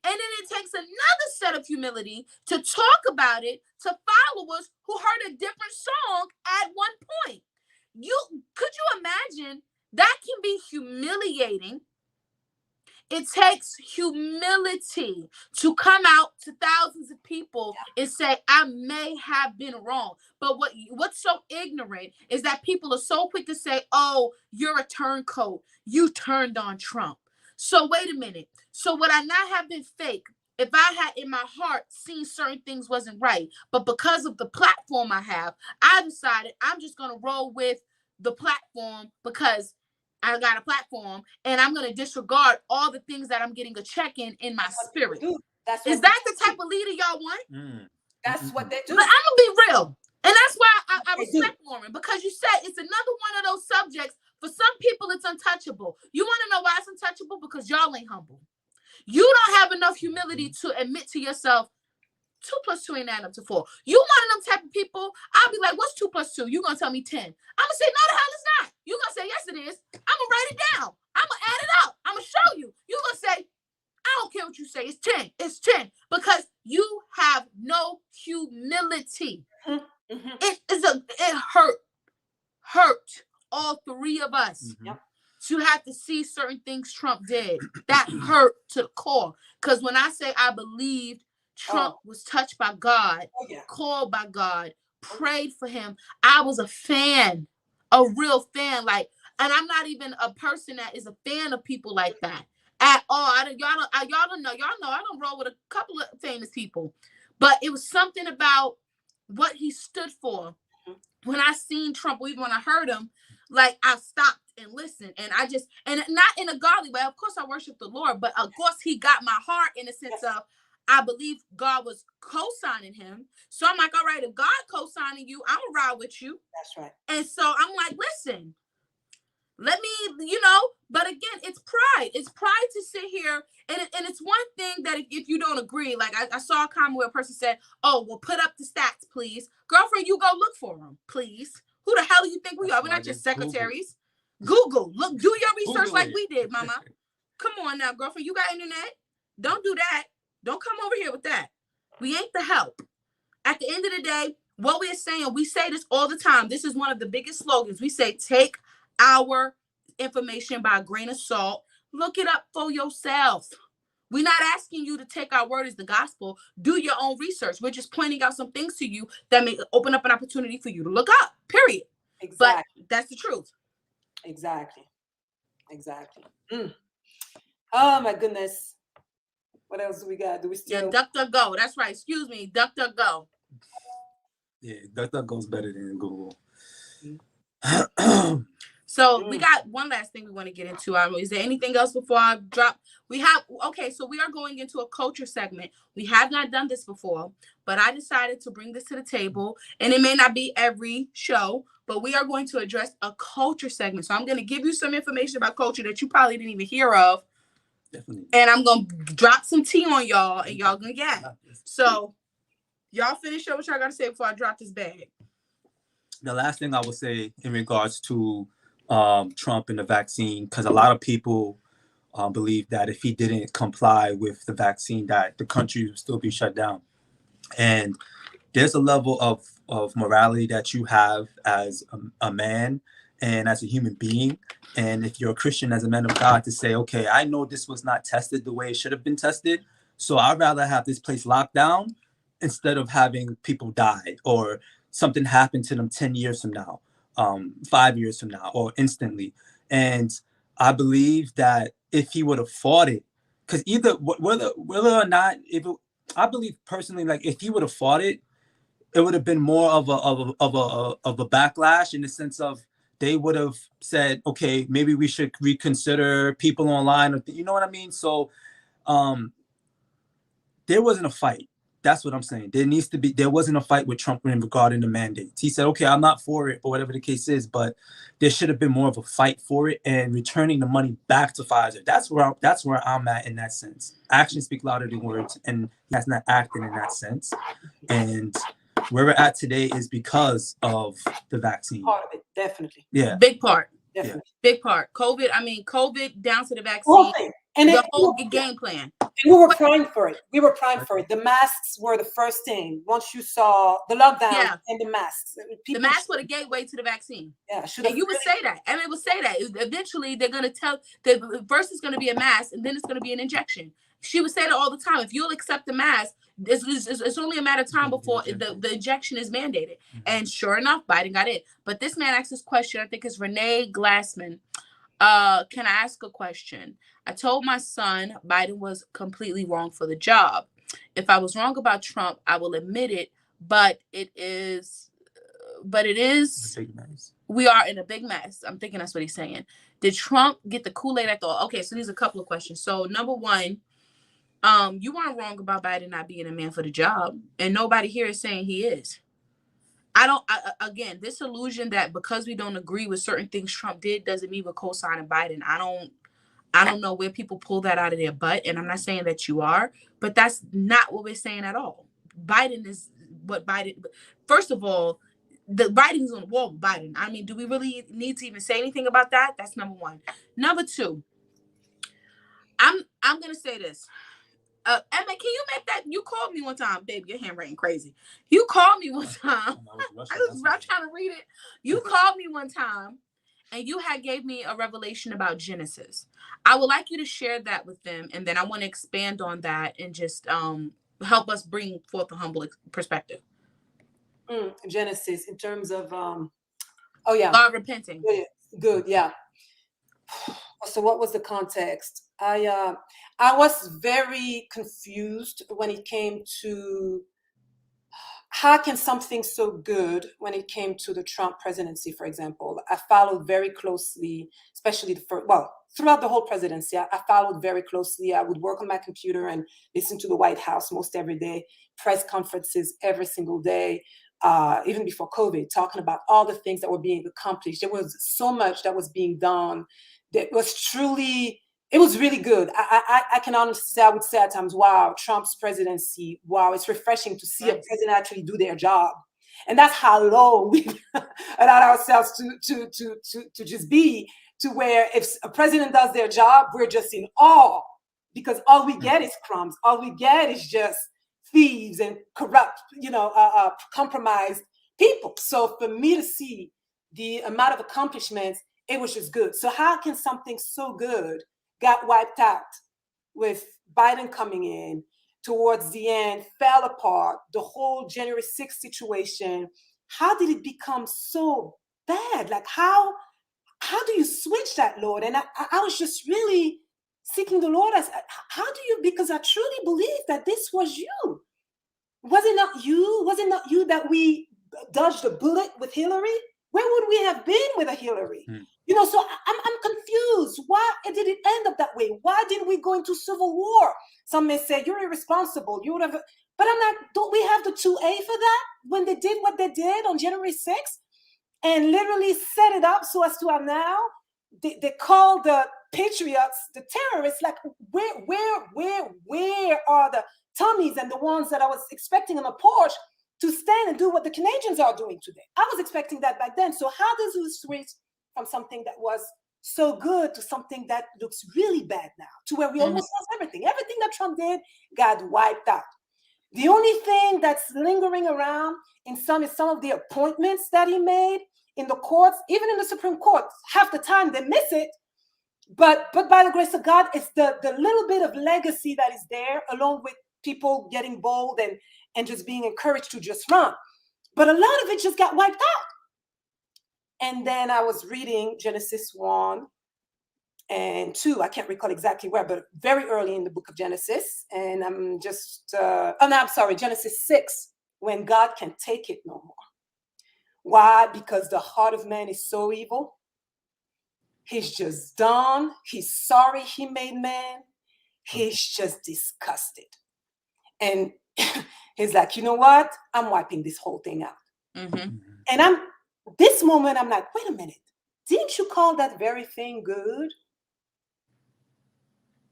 and then it takes another set of humility to talk about it to followers who heard a different song at one point. Could you imagine? That can be humiliating. It takes humility to come out to thousands of people and say, I may have been wrong. But what's so ignorant is that people are so quick to say, oh, you're a turncoat. You turned on Trump. So wait a minute. So would I not have been fake if I had in my heart seen certain things wasn't right? But because of the platform I have, I decided I'm just going to roll with the platform because I got a platform, and I'm going to disregard all the things that I'm getting a check in my spirit. Is that the type of leader y'all want? That's what they do. But I'm gonna be real, and that's why I respect Lauren, because you said it's another one of those subjects. For some people, it's untouchable. You want to know why it's untouchable? Because y'all ain't humble. You don't have enough humility to admit to yourself 2 + 2 ain't adding up to 4. You one of them type of people. I'll be like, "What's 2 + 2?" You gonna tell me 10? I'm gonna say, "No, the hell it's not." You gonna say, "Yes, it is." I'm gonna write it down. I'm gonna add it up. I'm gonna show you. You gonna say, "I don't care what you say. It's 10. It's 10." Because you have no humility. It hurt all three of us to have to see certain things Trump did. That hurt to the core. Because when I say I believed Trump was touched by God, called by God, prayed for him, I was a fan, a real fan. Like, and I'm not even a person that is a fan of people like that at all. Y'all don't know. Y'all know I don't roll with a couple of famous people, but it was something about what he stood for. When I seen Trump, or even when I heard him, like, I stopped and listened, and I just, and not in a godly way. Of course, I worship the Lord, but of course, he got my heart in the sense of I believe God was co-signing him. So I'm like, all right, if God co-signing you, I'm gonna ride with you. That's right. And so I'm like, listen, let me, but again, it's pride. It's pride to sit here. And it's one thing that if you don't agree, like I saw a comment where a person said, "Oh, well, put up the stats, please." Girlfriend, you go look for them, please. Who the hell do you think we are? We're not just secretaries. Google. Look, do your research like we did, mama. Come on now, girlfriend. You got internet? Don't do that. Don't come over here with that. We ain't the help. At the end of the day, what we're saying, we say this all the time. This is one of the biggest slogans. We say, take our information by a grain of salt. Look it up for yourself. We're not asking you to take our word as the gospel. Do your own research. We're just pointing out some things to you that may open up an opportunity for you to look up, period. Exactly. But that's the truth. Exactly. Oh, my goodness. What else do we got? Do we still? Yeah, DuckDuckGo. That's right. Excuse me. DuckDuckGo. Yeah, DuckDuckGo's better than Google. So we got one last thing we want to get into. Is there anything else before I drop? So we are going into a culture segment. We have not done this before, but I decided to bring this to the table, and it may not be every show, but we are going to address a culture segment. So I'm going to give you some information about culture that you probably didn't even hear of. Definitely. And I'm going to drop some tea on y'all, and y'all going to get it. So y'all finish up what y'all got to say before I drop this bag. The last thing I would say in regards to Trump and the vaccine, because a lot of people believe that if he didn't comply with the vaccine, that the country would still be shut down. And there's a level of morality that you have as a man and as a human being. And if you're a Christian, as a man of God, to say, okay, I know this was not tested the way it should have been tested, so I'd rather have this place locked down instead of having people die or something happen to them 10 years from now, 5 years from now, or instantly. And I believe that if he would have fought it, because either whether or not, I believe personally, like if he would have fought it, it would have been more of a backlash in the sense of they would have said, okay, maybe we should reconsider people online, or you know what I mean? So there wasn't a fight. That's what I'm saying. There wasn't a fight with Trump regarding the mandates. He said, okay, I'm not for it, or whatever the case is, but there should have been more of a fight for it and returning the money back to Pfizer. That's where I'm at in that sense. Actions speak louder than words, and that's not acting in that sense. And where we're at today is because of the vaccine. Part of it, definitely. Yeah. Big part. Definitely. Big part. COVID down to the vaccine. And the whole game plan. And we were praying for it. The masks were the first thing. Once you saw the lockdown and the masks. The masks were the gateway to the vaccine. Yeah. And you would say that. And it would say that. Eventually, they're going to tell that first it's going to be a mask, and then it's going to be an injection. She would say that all the time. If you'll accept the mask, it's only a matter of time before the injection is mandated. And sure enough, Biden got it. But this man asked this question. I think it's Renee Glassman. Can I ask a question? I told my son Biden was completely wrong for the job. If I was wrong about Trump, I will admit it, but it is but it is, Big mess. we are in a big mess. I'm thinking that's what he's saying. Did Trump get the Kool-Aid at all? Okay, so there's a couple of questions. So number one, you weren't wrong about Biden not being a man for the job, and nobody here is saying he is. Again, this illusion that because we don't agree with certain things Trump did doesn't mean we're co-signing Biden. I don't know where people pull that out of their butt, and I'm not saying that you are, but that's not what we're saying at all. Biden is what Biden. First of all, the writing's on the wall with Biden. I mean, do we really need to even say anything about that? That's number one. Number two, I'm gonna say this. Emma, can you make that? You called me one time, baby. Your handwriting crazy. You called me one time. I'm trying to read it. You called me one time, and you had gave me a revelation about Genesis. I would like you to share that with them, and then I want to expand on that and just help us bring forth a humble perspective. Genesis, in terms of oh yeah, God repenting. Good, yeah. So what was the context? I was very confused when it came to how can something so good when it came to the Trump presidency, for example. I followed very closely, especially throughout the whole presidency. I followed very closely. I would work on my computer and listen to the White House most every day, press conferences every single day, even before COVID, talking about all the things that were being accomplished. There was so much that was being done that was truly, it was really good. I can honestly say, I would say at times, wow, Trump's presidency, wow, it's refreshing to see a president actually do their job. And that's how low we allowed ourselves to just be, to where if a president does their job, we're just in awe, because all we get is crumbs. All we get is just thieves and corrupt, compromised people. So for me to see the amount of accomplishments, it was just good. So how can something so good got wiped out with Biden coming in towards the end, fell apart, the whole January 6th situation? How did it become so bad? Like how do you switch that, Lord? And I was just really seeking the Lord as, how do you, because I truly believe that this was you. Was it not you? Was it not you that we dodged a bullet with Hillary? Where would we have been with a Hillary? So I'm confused. Why did it end up that way? Why didn't we go into civil war? Some may say you're irresponsible. You would have, but I'm like, don't we have the 2A for that? When they did what they did on January 6th and literally set it up so as to have now, they call the patriots the terrorists. Like where are the Tommies and the ones that I was expecting on the porch to stand and do what the Canadians are doing today? I was expecting that back then. So how does it switch from something that was so good to something that looks really bad now, to where we almost lost everything? Everything that Trump did got wiped out. The only thing that's lingering around in some is some of the appointments that he made in the courts, even in the Supreme Court. Half the time they miss it. But by the grace of God, it's the little bit of legacy that is there, along with people getting bold and just being encouraged to just run. But a lot of it just got wiped out. And then I was reading Genesis 1 and 2. I can't recall exactly where, but very early in the book of Genesis. And I'm just, Genesis 6, when God can take it no more. Why? Because the heart of man is so evil. He's just done. He's sorry he made man. He's just disgusted. And he's like, you know what? I'm wiping this whole thing out. And this moment, I'm like, wait a minute. Didn't you call that very thing good?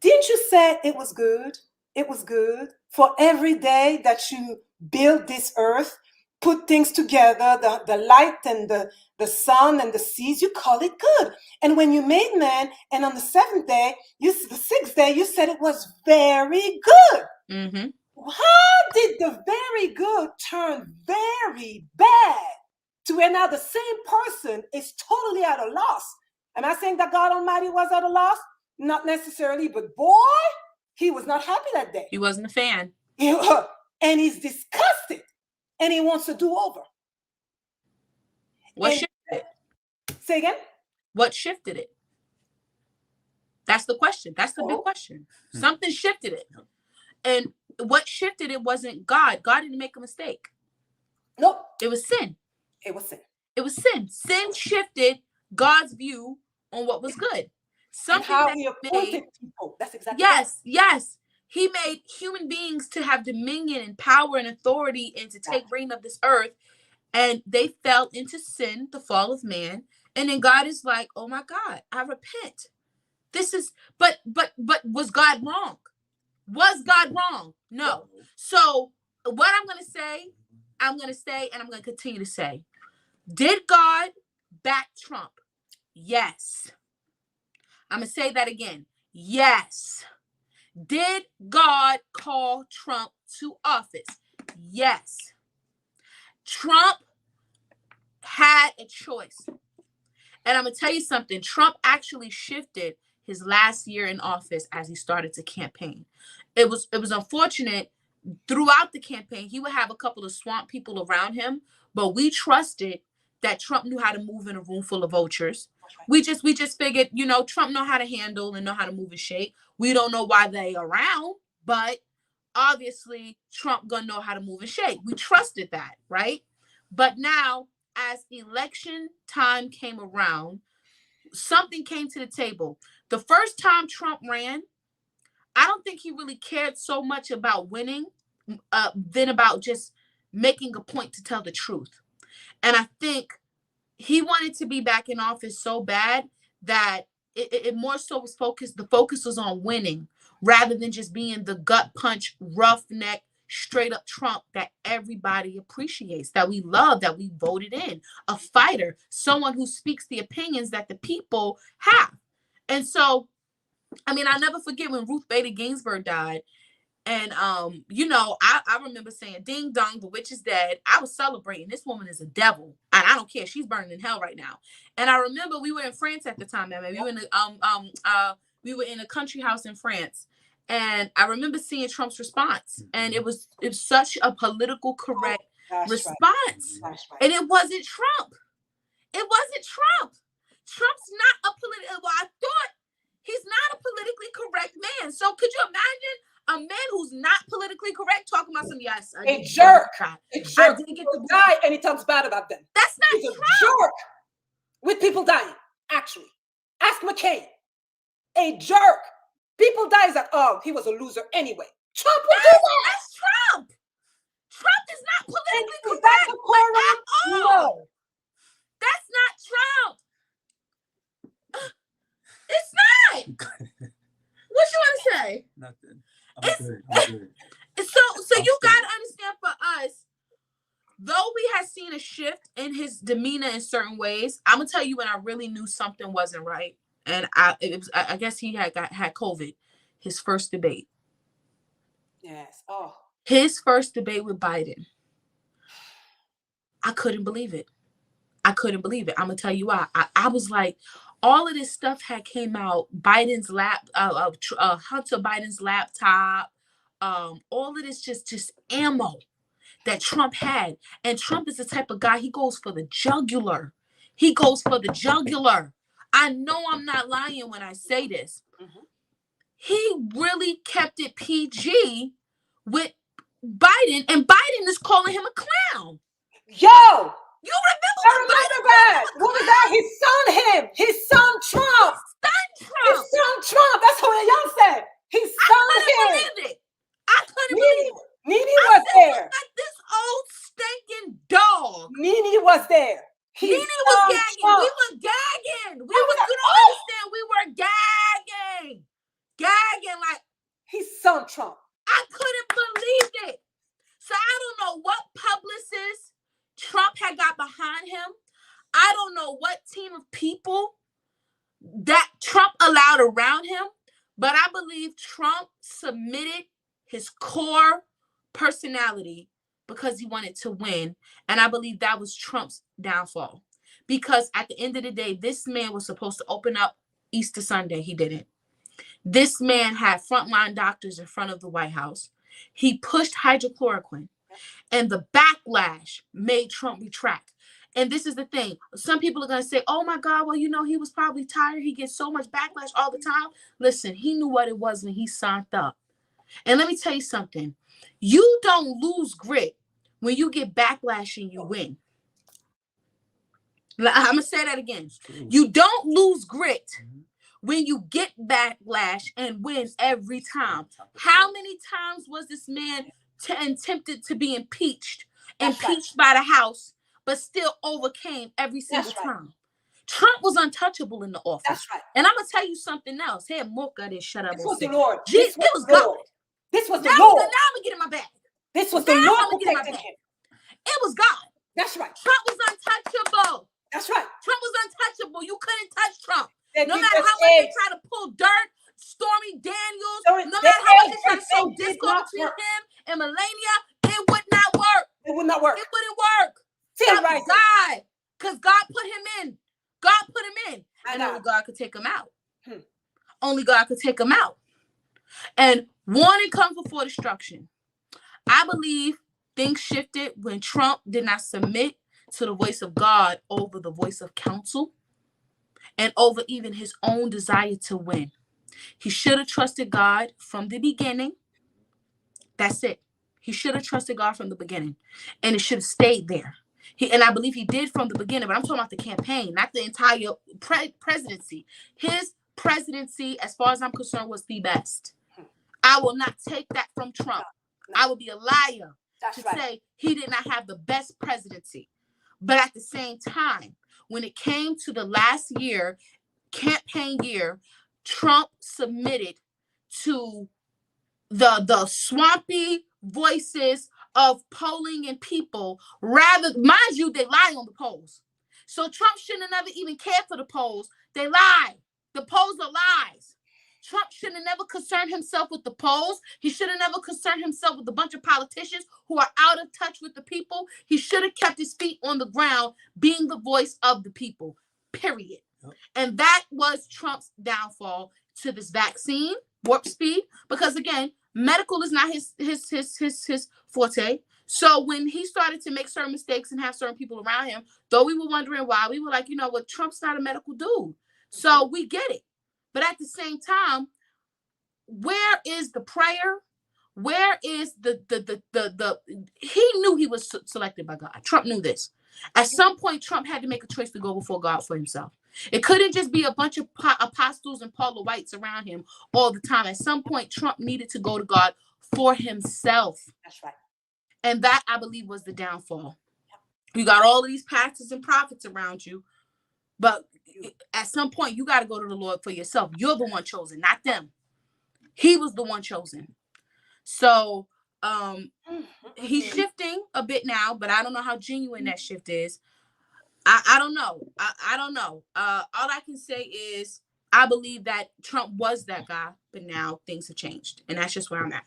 Didn't you say it was good? It was good for every day that you build this earth, put things together, the light and the sun and the seas, you call it good. And when you made man, and on the seventh day, the sixth day, you said it was very good. How did the very good turn very bad to where now the same person is totally at a loss? Am I saying that God Almighty was at a loss? Not necessarily, but boy, he was not happy that day. He wasn't a fan. And he's disgusted. And he wants to do over. What shifted it? Say again? What shifted it? That's the question. That's the big question. Something shifted it. And what shifted it wasn't God. God didn't make a mistake. Nope. It was sin. It was sin. It was sin. Sin shifted God's view on what was good. And Something how that he made, appointed people. That's exactly right. yes. He made human beings to have dominion and power and authority and to take reign of this earth. And they fell into sin, the fall of man. And then God is like, oh my God, I repent. This is, but was God wrong? Was God wrong? No. So what I'm going to say, and I'm going to continue to say, did God back Trump? Yes. I'm going to say that again. Yes. Did God call Trump to office? Yes. Trump had a choice. And I'm going to tell you something. Trump actually shifted his last year in office as he started to campaign. It was unfortunate. Throughout the campaign, he would have a couple of swamp people around him, but we trusted that Trump knew how to move in a room full of vultures. We just figured, Trump know how to handle and know how to move and shake. We don't know why they around, but obviously Trump gonna know how to move and shake. We trusted that, right? But now, as election time came around, something came to the table. The first time Trump ran, I don't think he really cared so much about winning than about just making a point to tell the truth. And I think he wanted to be back in office so bad that it more so was focused. The focus was on winning rather than just being the gut punch, roughneck, straight up Trump that everybody appreciates, that we love, that we voted in. A fighter, someone who speaks the opinions that the people have. And so, I mean, I'll never forget when Ruth Bader Ginsburg died. And, I remember saying, ding dong, the witch is dead. I was celebrating. This woman is a devil. And I don't care. She's burning in hell right now. And I remember we were in France at the time. We were in a country house in France. And I remember seeing Trump's response. And it was such a political correct response. Right. And it wasn't Trump. It wasn't Trump. Trump's not a political. Well, I thought he's not a politically correct man. So could you imagine a man who's not politically correct talking about some a jerk didn't get will die and he talks bad about them. That's not He's Trump. a jerk with people dying. Actually, ask McCain. A jerk. People die. Is like, oh, he was a loser anyway. Trump will do that. That's Trump. Trump is not politically Is correct that the at all. No. That's not Trump. It's not. What you want to say? Nothing. I'm good. So you got to understand, for us, though we had seen a shift in his demeanor in certain ways, I'm gonna tell you when I really knew something wasn't right, and I guess he had COVID. His first debate. Yes. Oh. His first debate with Biden. I couldn't believe it. I'm gonna tell you why. I was like, all of this stuff had came out. Biden's Hunter Biden's laptop. All of this just ammo that Trump had. And Trump is the type of guy, he goes for the jugular. I know I'm not lying when I say this. Mm-hmm. He really kept it PG with Biden, and Biden is calling him a clown. Yo! You remember I remember that. What was that? His son Trump. His son Trump. That's what y'all said. His son him. I couldn't believe it. Nene was there. Like this old stinking dog. Nene was there. Nene was gagging. Trump. We were gagging. You don't understand. We were gagging. Gagging like his son Trump. I couldn't believe it. So I don't know what publicist Trump had got behind him. I don't know what team of people that Trump allowed around him, but I believe Trump submitted his core personality because he wanted to win. And I believe that was Trump's downfall. Because at the end of the day, this man was supposed to open up Easter Sunday. He didn't. This man had frontline doctors in front of the White House. He pushed hydrochloroquine. And the backlash made Trump retract. And this is the thing. Some people are going to say, oh my God, well, he was probably tired. He gets so much backlash all the time. Listen, he knew what it was when he signed up. And let me tell you something. You don't lose grit when you get backlash and you win. I'm gonna say that again. It's true. You don't lose grit Mhm. when you get backlash and win every time. Top of How the- many times was this man attempted to be impeached That's right. by the House, but still overcame every single That's right. time? Trump was untouchable in the office. That's right. And I'm gonna tell you something else. Hey, Mocha, this shut up. This was the Lord. Jesus, This it was the God. Lord. This was the Now, Lord. now I'm gonna get in my bag. This was the now Lord I'ma get in my protecting bag. him. It was God. That's right. Trump was untouchable. That's right. Trump was untouchable. You couldn't touch Trump. They No did matter the how much they same. try to pull dirt, Stormy Daniels, So no they- matter how much they try to they sow did discord not between work. him and Melania, it would not work. It would not work. It wouldn't work. Still That was right. God. Because God put him in. God put him in. My And God. only God could take him out. Hmm. Only God could take him out. And warning comes before destruction. I believe things shifted when Trump did not submit to the voice of God over the voice of counsel and over even his own desire to win. He should have trusted God from the beginning. That's it. He should have trusted God from the beginning, and it should have stayed there. And I believe he did from the beginning, but I'm talking about the campaign, not the entire presidency. His presidency, as far as I'm concerned, was the best. I will not take that from Trump. I would be a liar That's to right. say he did not have the best presidency. But at the same time, when it came to the last year, campaign year, Trump submitted to the swampy voices of polling and people. Rather, mind you, they lie on the polls. So Trump shouldn't have never even cared for the polls. They lie. The polls are lies. Trump should have never concerned himself with the polls. He should have never concerned himself with a bunch of politicians who are out of touch with the people. He should have kept his feet on the ground, being the voice of the people, period. Yep. And that was Trump's downfall to this vaccine, warp speed, because again, medical is not his forte. So when he started to make certain mistakes and have certain people around him, though we were wondering why, we were like, you know what, Trump's not a medical dude. So we get it. But at the same time, where is the prayer? Where is the he knew he was selected by God. Trump knew this. At some point, Trump had to make a choice to go before God for himself. It couldn't just be a bunch of apostles and Paula Whites around him all the time. At some point, Trump needed to go to God for himself. That's right. And that, I believe, was the downfall. You got all of these pastors and prophets around you, but at some point, you got to go to the Lord for yourself. You're the one chosen, not them. He was the one chosen. So he's shifting a bit now, but I don't know how genuine that shift is. I don't know. I don't know. All I can say is I believe that Trump was that guy, but now things have changed. And that's just where I'm at.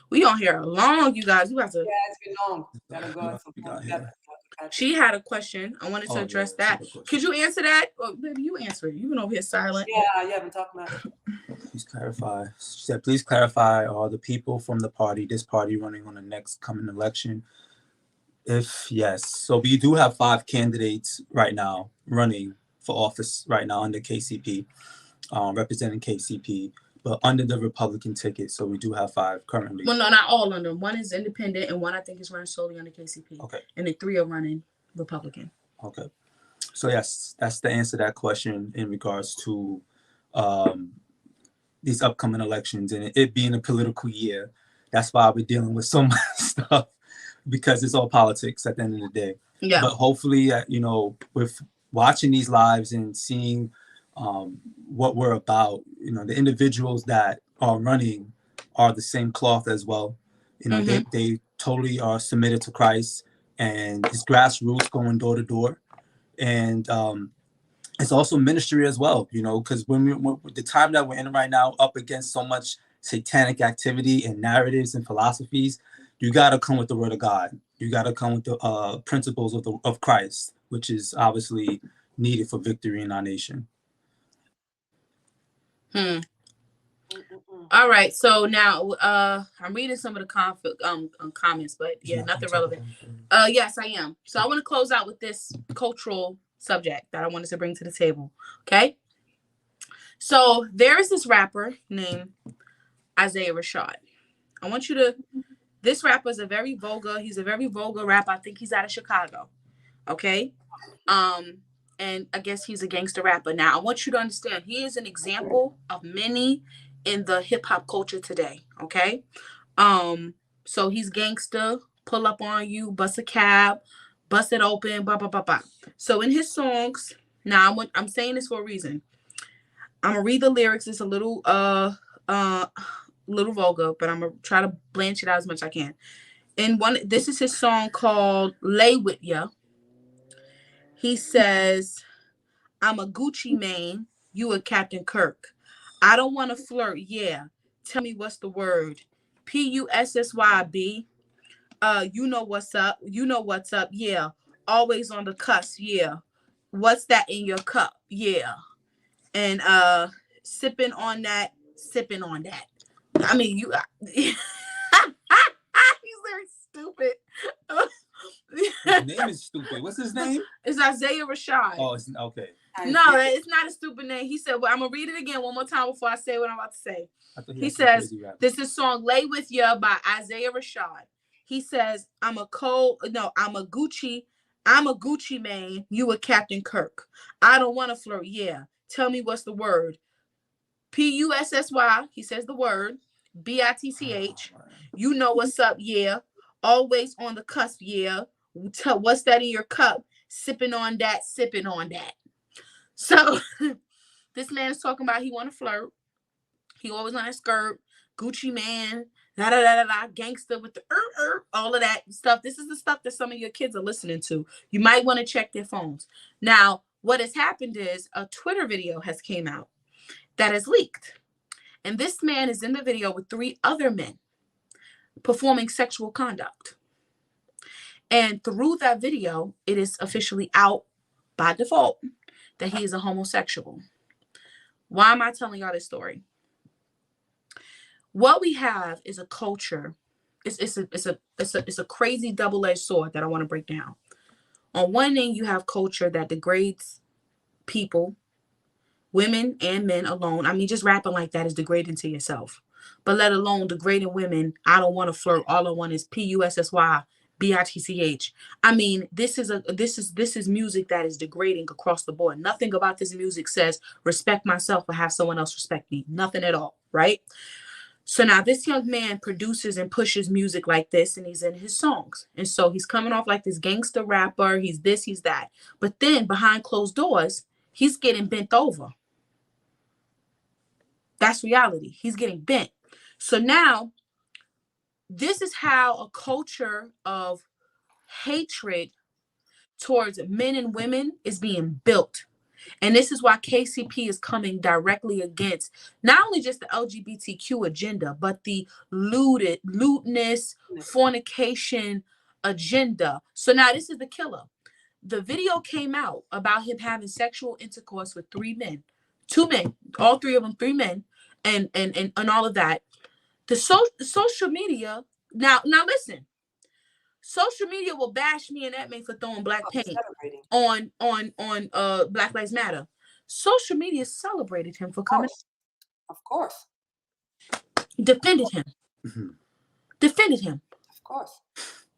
We on here long, you guys. You have to. Yeah, it's been long. Gotta go at some point. Yeah. She had a question. I wanted to address that. Could you answer that? Or maybe you answer it. You've been over here silent. Yeah, you haven't talked about it. Please clarify. She said, please clarify, are the people from the party, this party, running on the next coming election? If yes, so we do have 5 candidates right now running for office right now under KCP, representing KCP, but under the Republican ticket. So we do have 5 currently. Well, no, not all under. One is independent, and one I think is running solely under KCP. Okay. And the 3 are running Republican. Okay. So yes, that's the answer to that question in regards to these upcoming elections and it being a political year. That's why we're dealing with so much stuff, because it's all politics at the end of the day. Yeah. But hopefully, with watching these lives and seeing what we're about, the individuals that are running are the same cloth as well. They totally are submitted to Christ, and it's grassroots, going door to door. And it's also ministry as well, because when the time that we're in right now, up against so much satanic activity and narratives and philosophies, you got to come with the word of God. You got to come with the principles of Christ, which is obviously needed for victory in our nation. All right. So now I'm reading some of the comments, but yeah, nothing relevant. Yes, I am. So I want to close out with this cultural subject that I wanted to bring to the table. Okay. So there is this rapper named Isaiah Rashad. I want you to This rapper is he's a very vulgar rapper. I think he's out of Chicago. Okay. And I guess he's a gangster rapper. Now I want you to understand he is an example of many in the hip hop culture today. Okay. So he's gangster, pull up on you, bust a cab, bust it open, blah blah blah blah. So in his songs, now I'm saying this for a reason. I'm gonna read the lyrics. It's a little little vulgar, but I'm gonna try to blanch it out as much as I can. This is his song called Lay With Ya. He says, I'm a Gucci Mane, you a Captain Kirk. I don't want to flirt, yeah. Tell me what's the word. PUSSYB. You know what's up. You know what's up, yeah. Always on the cusp, yeah. What's that in your cup? Yeah. And sipping on that. I mean, you he's very stupid. His name is stupid. What's his name? It's Isaiah Rashad. Oh, it's okay. No, it's not a stupid name. He said, well, I'm going to read it again one more time before I say what I'm about to say. He says, this is song Lay With Ya by Isaiah Rashad. He says, I'm a Gucci Mane, you a Captain Kirk. I don't want to flirt, yeah. Tell me what's the word. PUSSY, he says the word. BITCH. You know what's up, yeah. Always on the cusp, yeah. What's that in your cup? Sipping on that. So this man is talking about he want to flirt. He always on a skirt, Gucci man, gangster with the all of that stuff. This is the stuff that some of your kids are listening to. You might want to check their phones. Now, what has happened is a Twitter video has came out that has leaked. And this man is in the video with 3 other men performing sexual conduct. And through that video, it is officially out by default that he is a homosexual. Why am I telling y'all this story? What we have is a culture. It's a crazy double-edged sword that I want to break down. On one end, you have culture that degrades people, women and men alone. I mean, just rapping like that is degrading to yourself. But let alone degrading women. I don't want to flirt. All I want is PUSSY, BITCH. I mean, this is music that is degrading across the board. Nothing about this music says respect myself or have someone else respect me. Nothing at all, right? So now this young man produces and pushes music like this, and he's in his songs. And so he's coming off like this gangster rapper. He's this, he's that. But then behind closed doors, he's getting bent over. That's reality. He's getting bent. So now this is how a culture of hatred towards men and women is being built. And this is why KCP is coming directly against not only just the LGBTQ agenda, but the lewdness, fornication agenda. So now this is the killer. The video came out about him having sexual intercourse with 3 men, 2 men, all 3 of them, 3 men, and all of that. The social media, now listen. Social media will bash me and Edmund for throwing black paint on Black Lives Matter. Social media celebrated him for coming. Of course. Defended him. Mm-hmm. Defended him. Of course.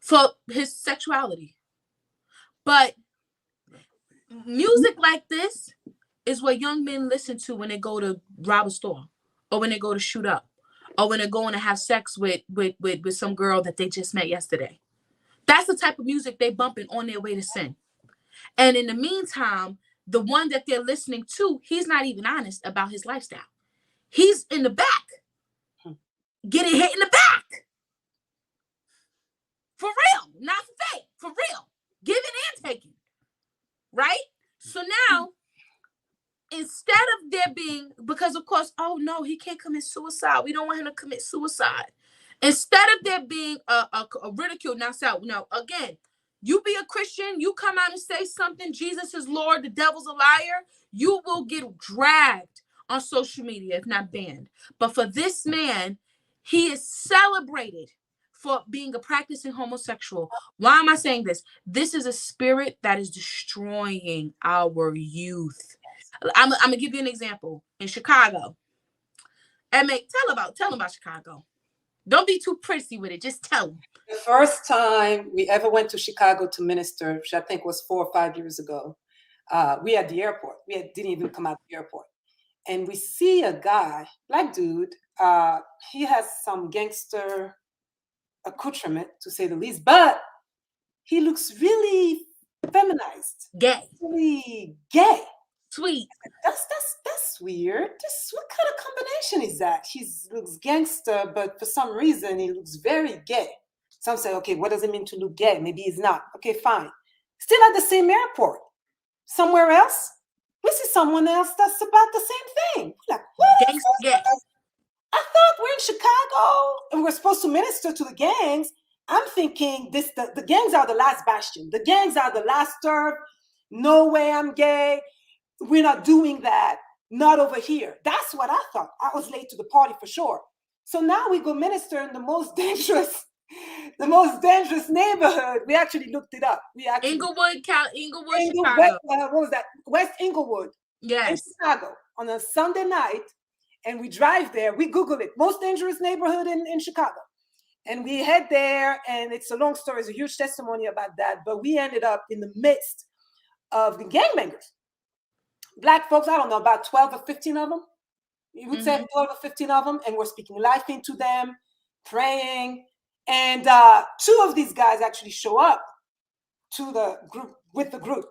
For his sexuality. But music like this is what young men listen to when they go to rob a store, or when they go to shoot up, or when they're going to have sex with some girl that they just met yesterday. That's the type of music they bumping on their way to sin. And in the meantime, the one that they're listening to, he's not even honest about his lifestyle. He's in the back, getting hit in the back. For real, not for fake, for real. Giving and taking, right? So now, instead of there being, because of course, oh no, he can't commit suicide. We don't want him to commit suicide. Instead of there being a ridicule, now again, you be a Christian, you come out and say something, Jesus is Lord, the devil's a liar, you will get dragged on social media, if not banned. But for this man, he is celebrated for being a practicing homosexual. Why am I saying this? This is a spirit that is destroying our youth. I'm going to give you an example. In Chicago, tell them about Chicago. Don't be too prissy with it. Just tell them. The first time we ever went to Chicago to minister, which I think was 4 or 5 years ago, we at the airport. Didn't even come out the airport. And we see a guy, black dude. He has some gangster accoutrement, to say the least, but he looks really feminized, Gay. really gay. Sweet. That's weird. What kind of combination is that? He looks gangster, but for some reason he looks very gay. Some say, okay, what does it mean to look gay? Maybe he's not. Okay, fine. Still at the same airport. Somewhere else, we see someone else that's about the same thing. Like, what? Gangster gay. I thought we're in Chicago and we're supposed to minister to the gangs. I'm thinking the gangs are the last bastion. The gangs are the last stirp. No way I'm gay. We're not doing that. Not over here. That's what I thought. I was late to the party for sure. So now we go minister in the most dangerous neighborhood. We actually looked it up. Inglewood, Chicago. What was that? West Inglewood. Yes. In Chicago on a Sunday night. And we drive there. We Google it. Most dangerous neighborhood in Chicago. And we head there. And it's a long story. It's a huge testimony about that. But we ended up in the midst of the gangbangers. Black folks, I don't know, about 12 or 15 of them. You would say 12 or 15 of them. And we're speaking life into them, praying. And 2 of these guys actually show up to the group, with the group.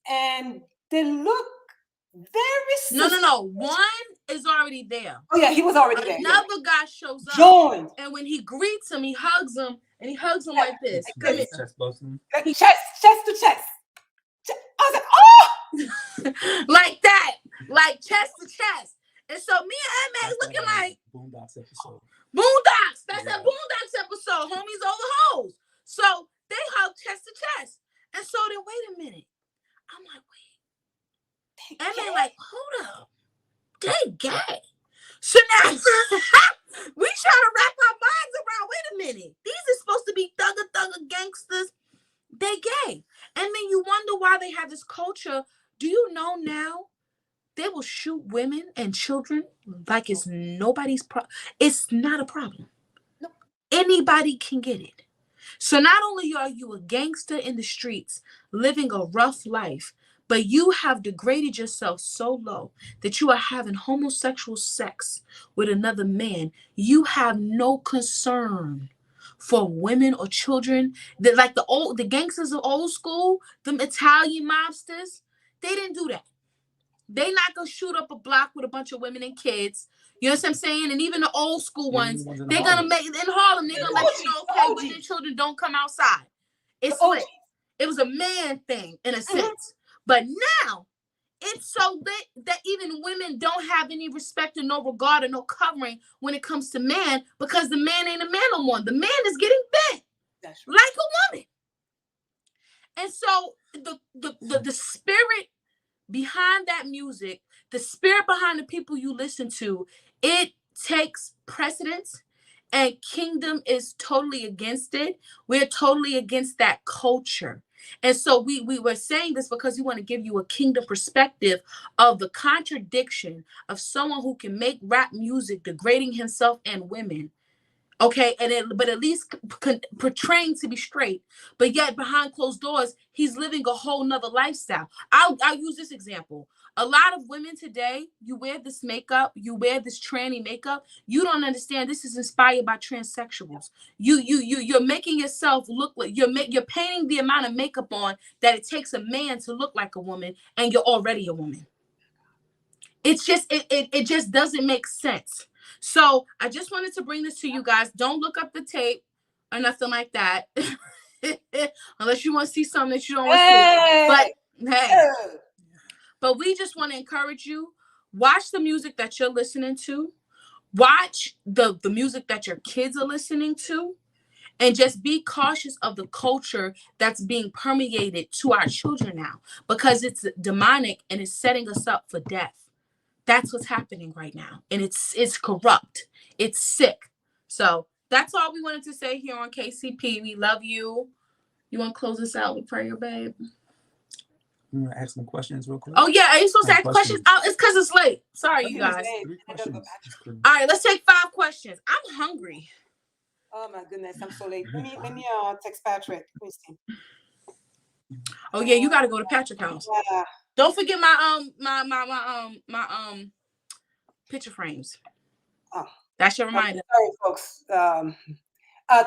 And they look very No. One is already there. Oh, yeah, he was already there. Another guy shows up. Joined. And when he greets him, he hugs him. And he hugs him like this. Come here. Like chest to chest. I was like, oh! Like that. Like chest to chest. And so me and M.A. looking like Boondocks episode. Boondocks. That's that Boondocks episode. Homies over hoes. So they hug chest to chest. And so then, wait a minute. I'm like, wait. M.A. like, hold up. They gay. So now we trying to wrap our minds around, wait a minute. These are supposed to be thugger gangsters. They gay. And then you wonder why they have this culture. Do you know now they will shoot women and children like it's nobody's problem? It's not a problem. No. Anybody can get it. So not only are you a gangster in the streets living a rough life, but you have degraded yourself so low that you are having homosexual sex with another man. You have no concern for women or children. That like the gangsters of old school, them Italian mobsters, they didn't do that. They not gonna shoot up a block with a bunch of women and kids. You know what I'm saying? And even the old school ones, they're gonna make in Harlem. They're gonna let you know, okay, women and children don't come outside. It's lit. It was a man thing in a sense. But now it's so lit that even women don't have any respect or no regard or no covering when it comes to man, because the man ain't a man no more. The man is getting bent like a woman. And so the spirit behind that music, the spirit behind the people you listen to, it takes precedence. And Kingdom is totally against it. We're totally against that culture. And so we were saying this because we want to give you a Kingdom perspective of the contradiction of someone who can make rap music degrading himself and women. Okay, but at least portraying to be straight, but yet behind closed doors, he's living a whole nother lifestyle. I'll use this example. A lot of women today, you wear this makeup, you wear this tranny makeup. You don't understand. This is inspired by transsexuals. You're making yourself look like you're painting the amount of makeup on that it takes a man to look like a woman, and you're already a woman. It's just it just doesn't make sense. So I just wanted to bring this to you guys. Don't look up the tape or nothing like that, unless you want to see something that you don't want to see. But hey. But we just want to encourage you, watch the music that you're listening to, watch the music that your kids are listening to, and just be cautious of the culture that's being permeated to our children now, because it's demonic and it's setting us up for death. That's what's happening right now. And it's corrupt. It's sick. So that's all we wanted to say here on KCP. We love you. You want to close us out with prayer, babe? You want to ask some questions real quick? Oh, yeah. Are you supposed to ask questions? Oh, it's because it's late. Sorry, you guys. All All right, let's take 5 questions. I'm hungry. Oh my goodness, I'm so late. Let me text Patrick. Let me see. Oh yeah, you got to go to Patrick House. Yeah. Don't forget my picture frames. Oh. That's your reminder. Sorry, folks.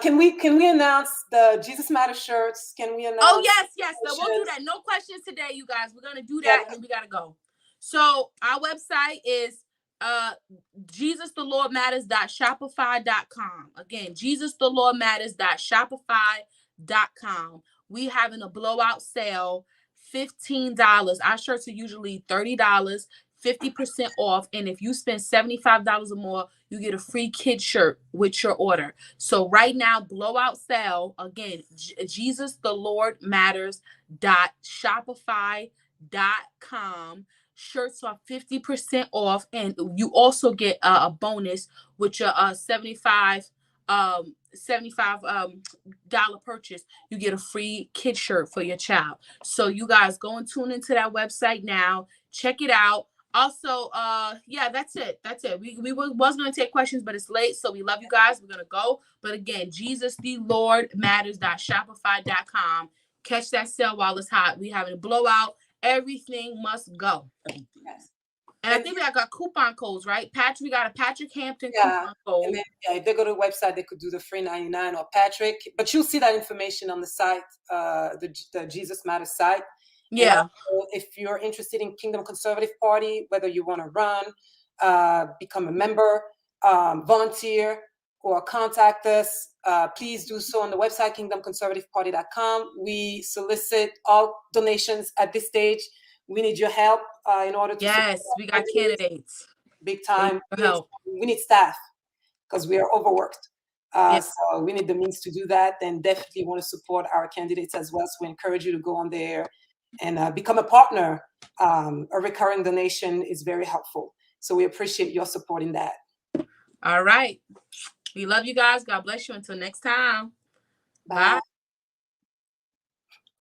Can we announce the Jesus Matter shirts? Can we announce? Oh yes. So we'll do that. No questions today, you guys. We're gonna do that, and then we gotta go. So our website is JesusTheLordMatters.shopify.com. Again, JesusTheLordMatters.shopify.com. We having a blowout sale, $15. Our shirts are usually $30. 50% off, and if you spend $75 or more, you get a free kid shirt with your order. So right now, blowout sale, again, JesusTheLordMatters.shopify.com. Shirts are 50% off, and you also get a bonus with your $75 purchase. You get a free kid shirt for your child. So you guys go and tune into that website now. Check it out. Also, yeah, that's it. We was gonna take questions, but it's late, so we love you guys. We're gonna go. But again, JesusTheLordMatters.shopify.com. Catch that sale while it's hot. We having a blowout. Everything must go. Yes. And I think we got coupon codes, right? We got a Patrick Hampton Yeah. coupon code. And then, if they go to the website, they could do the free 99 or Patrick. But you'll see that information on the site, the Jesus Matters site. Yeah. Also, if you're interested in Kingdom Conservative Party, whether you want to run, become a member, volunteer, or contact us, please do so on the website, kingdomconservativeparty.com. We solicit all donations at this stage. We need your help in order to. Yes, we got candidates. Big time. Help. We need staff because we are overworked. So we need the means to do that, and definitely want to support our candidates as well. So we encourage you to go on there and become a partner. A recurring donation is very helpful. So we appreciate your support in that. All right. We love you guys. God bless you. Until next time. Bye.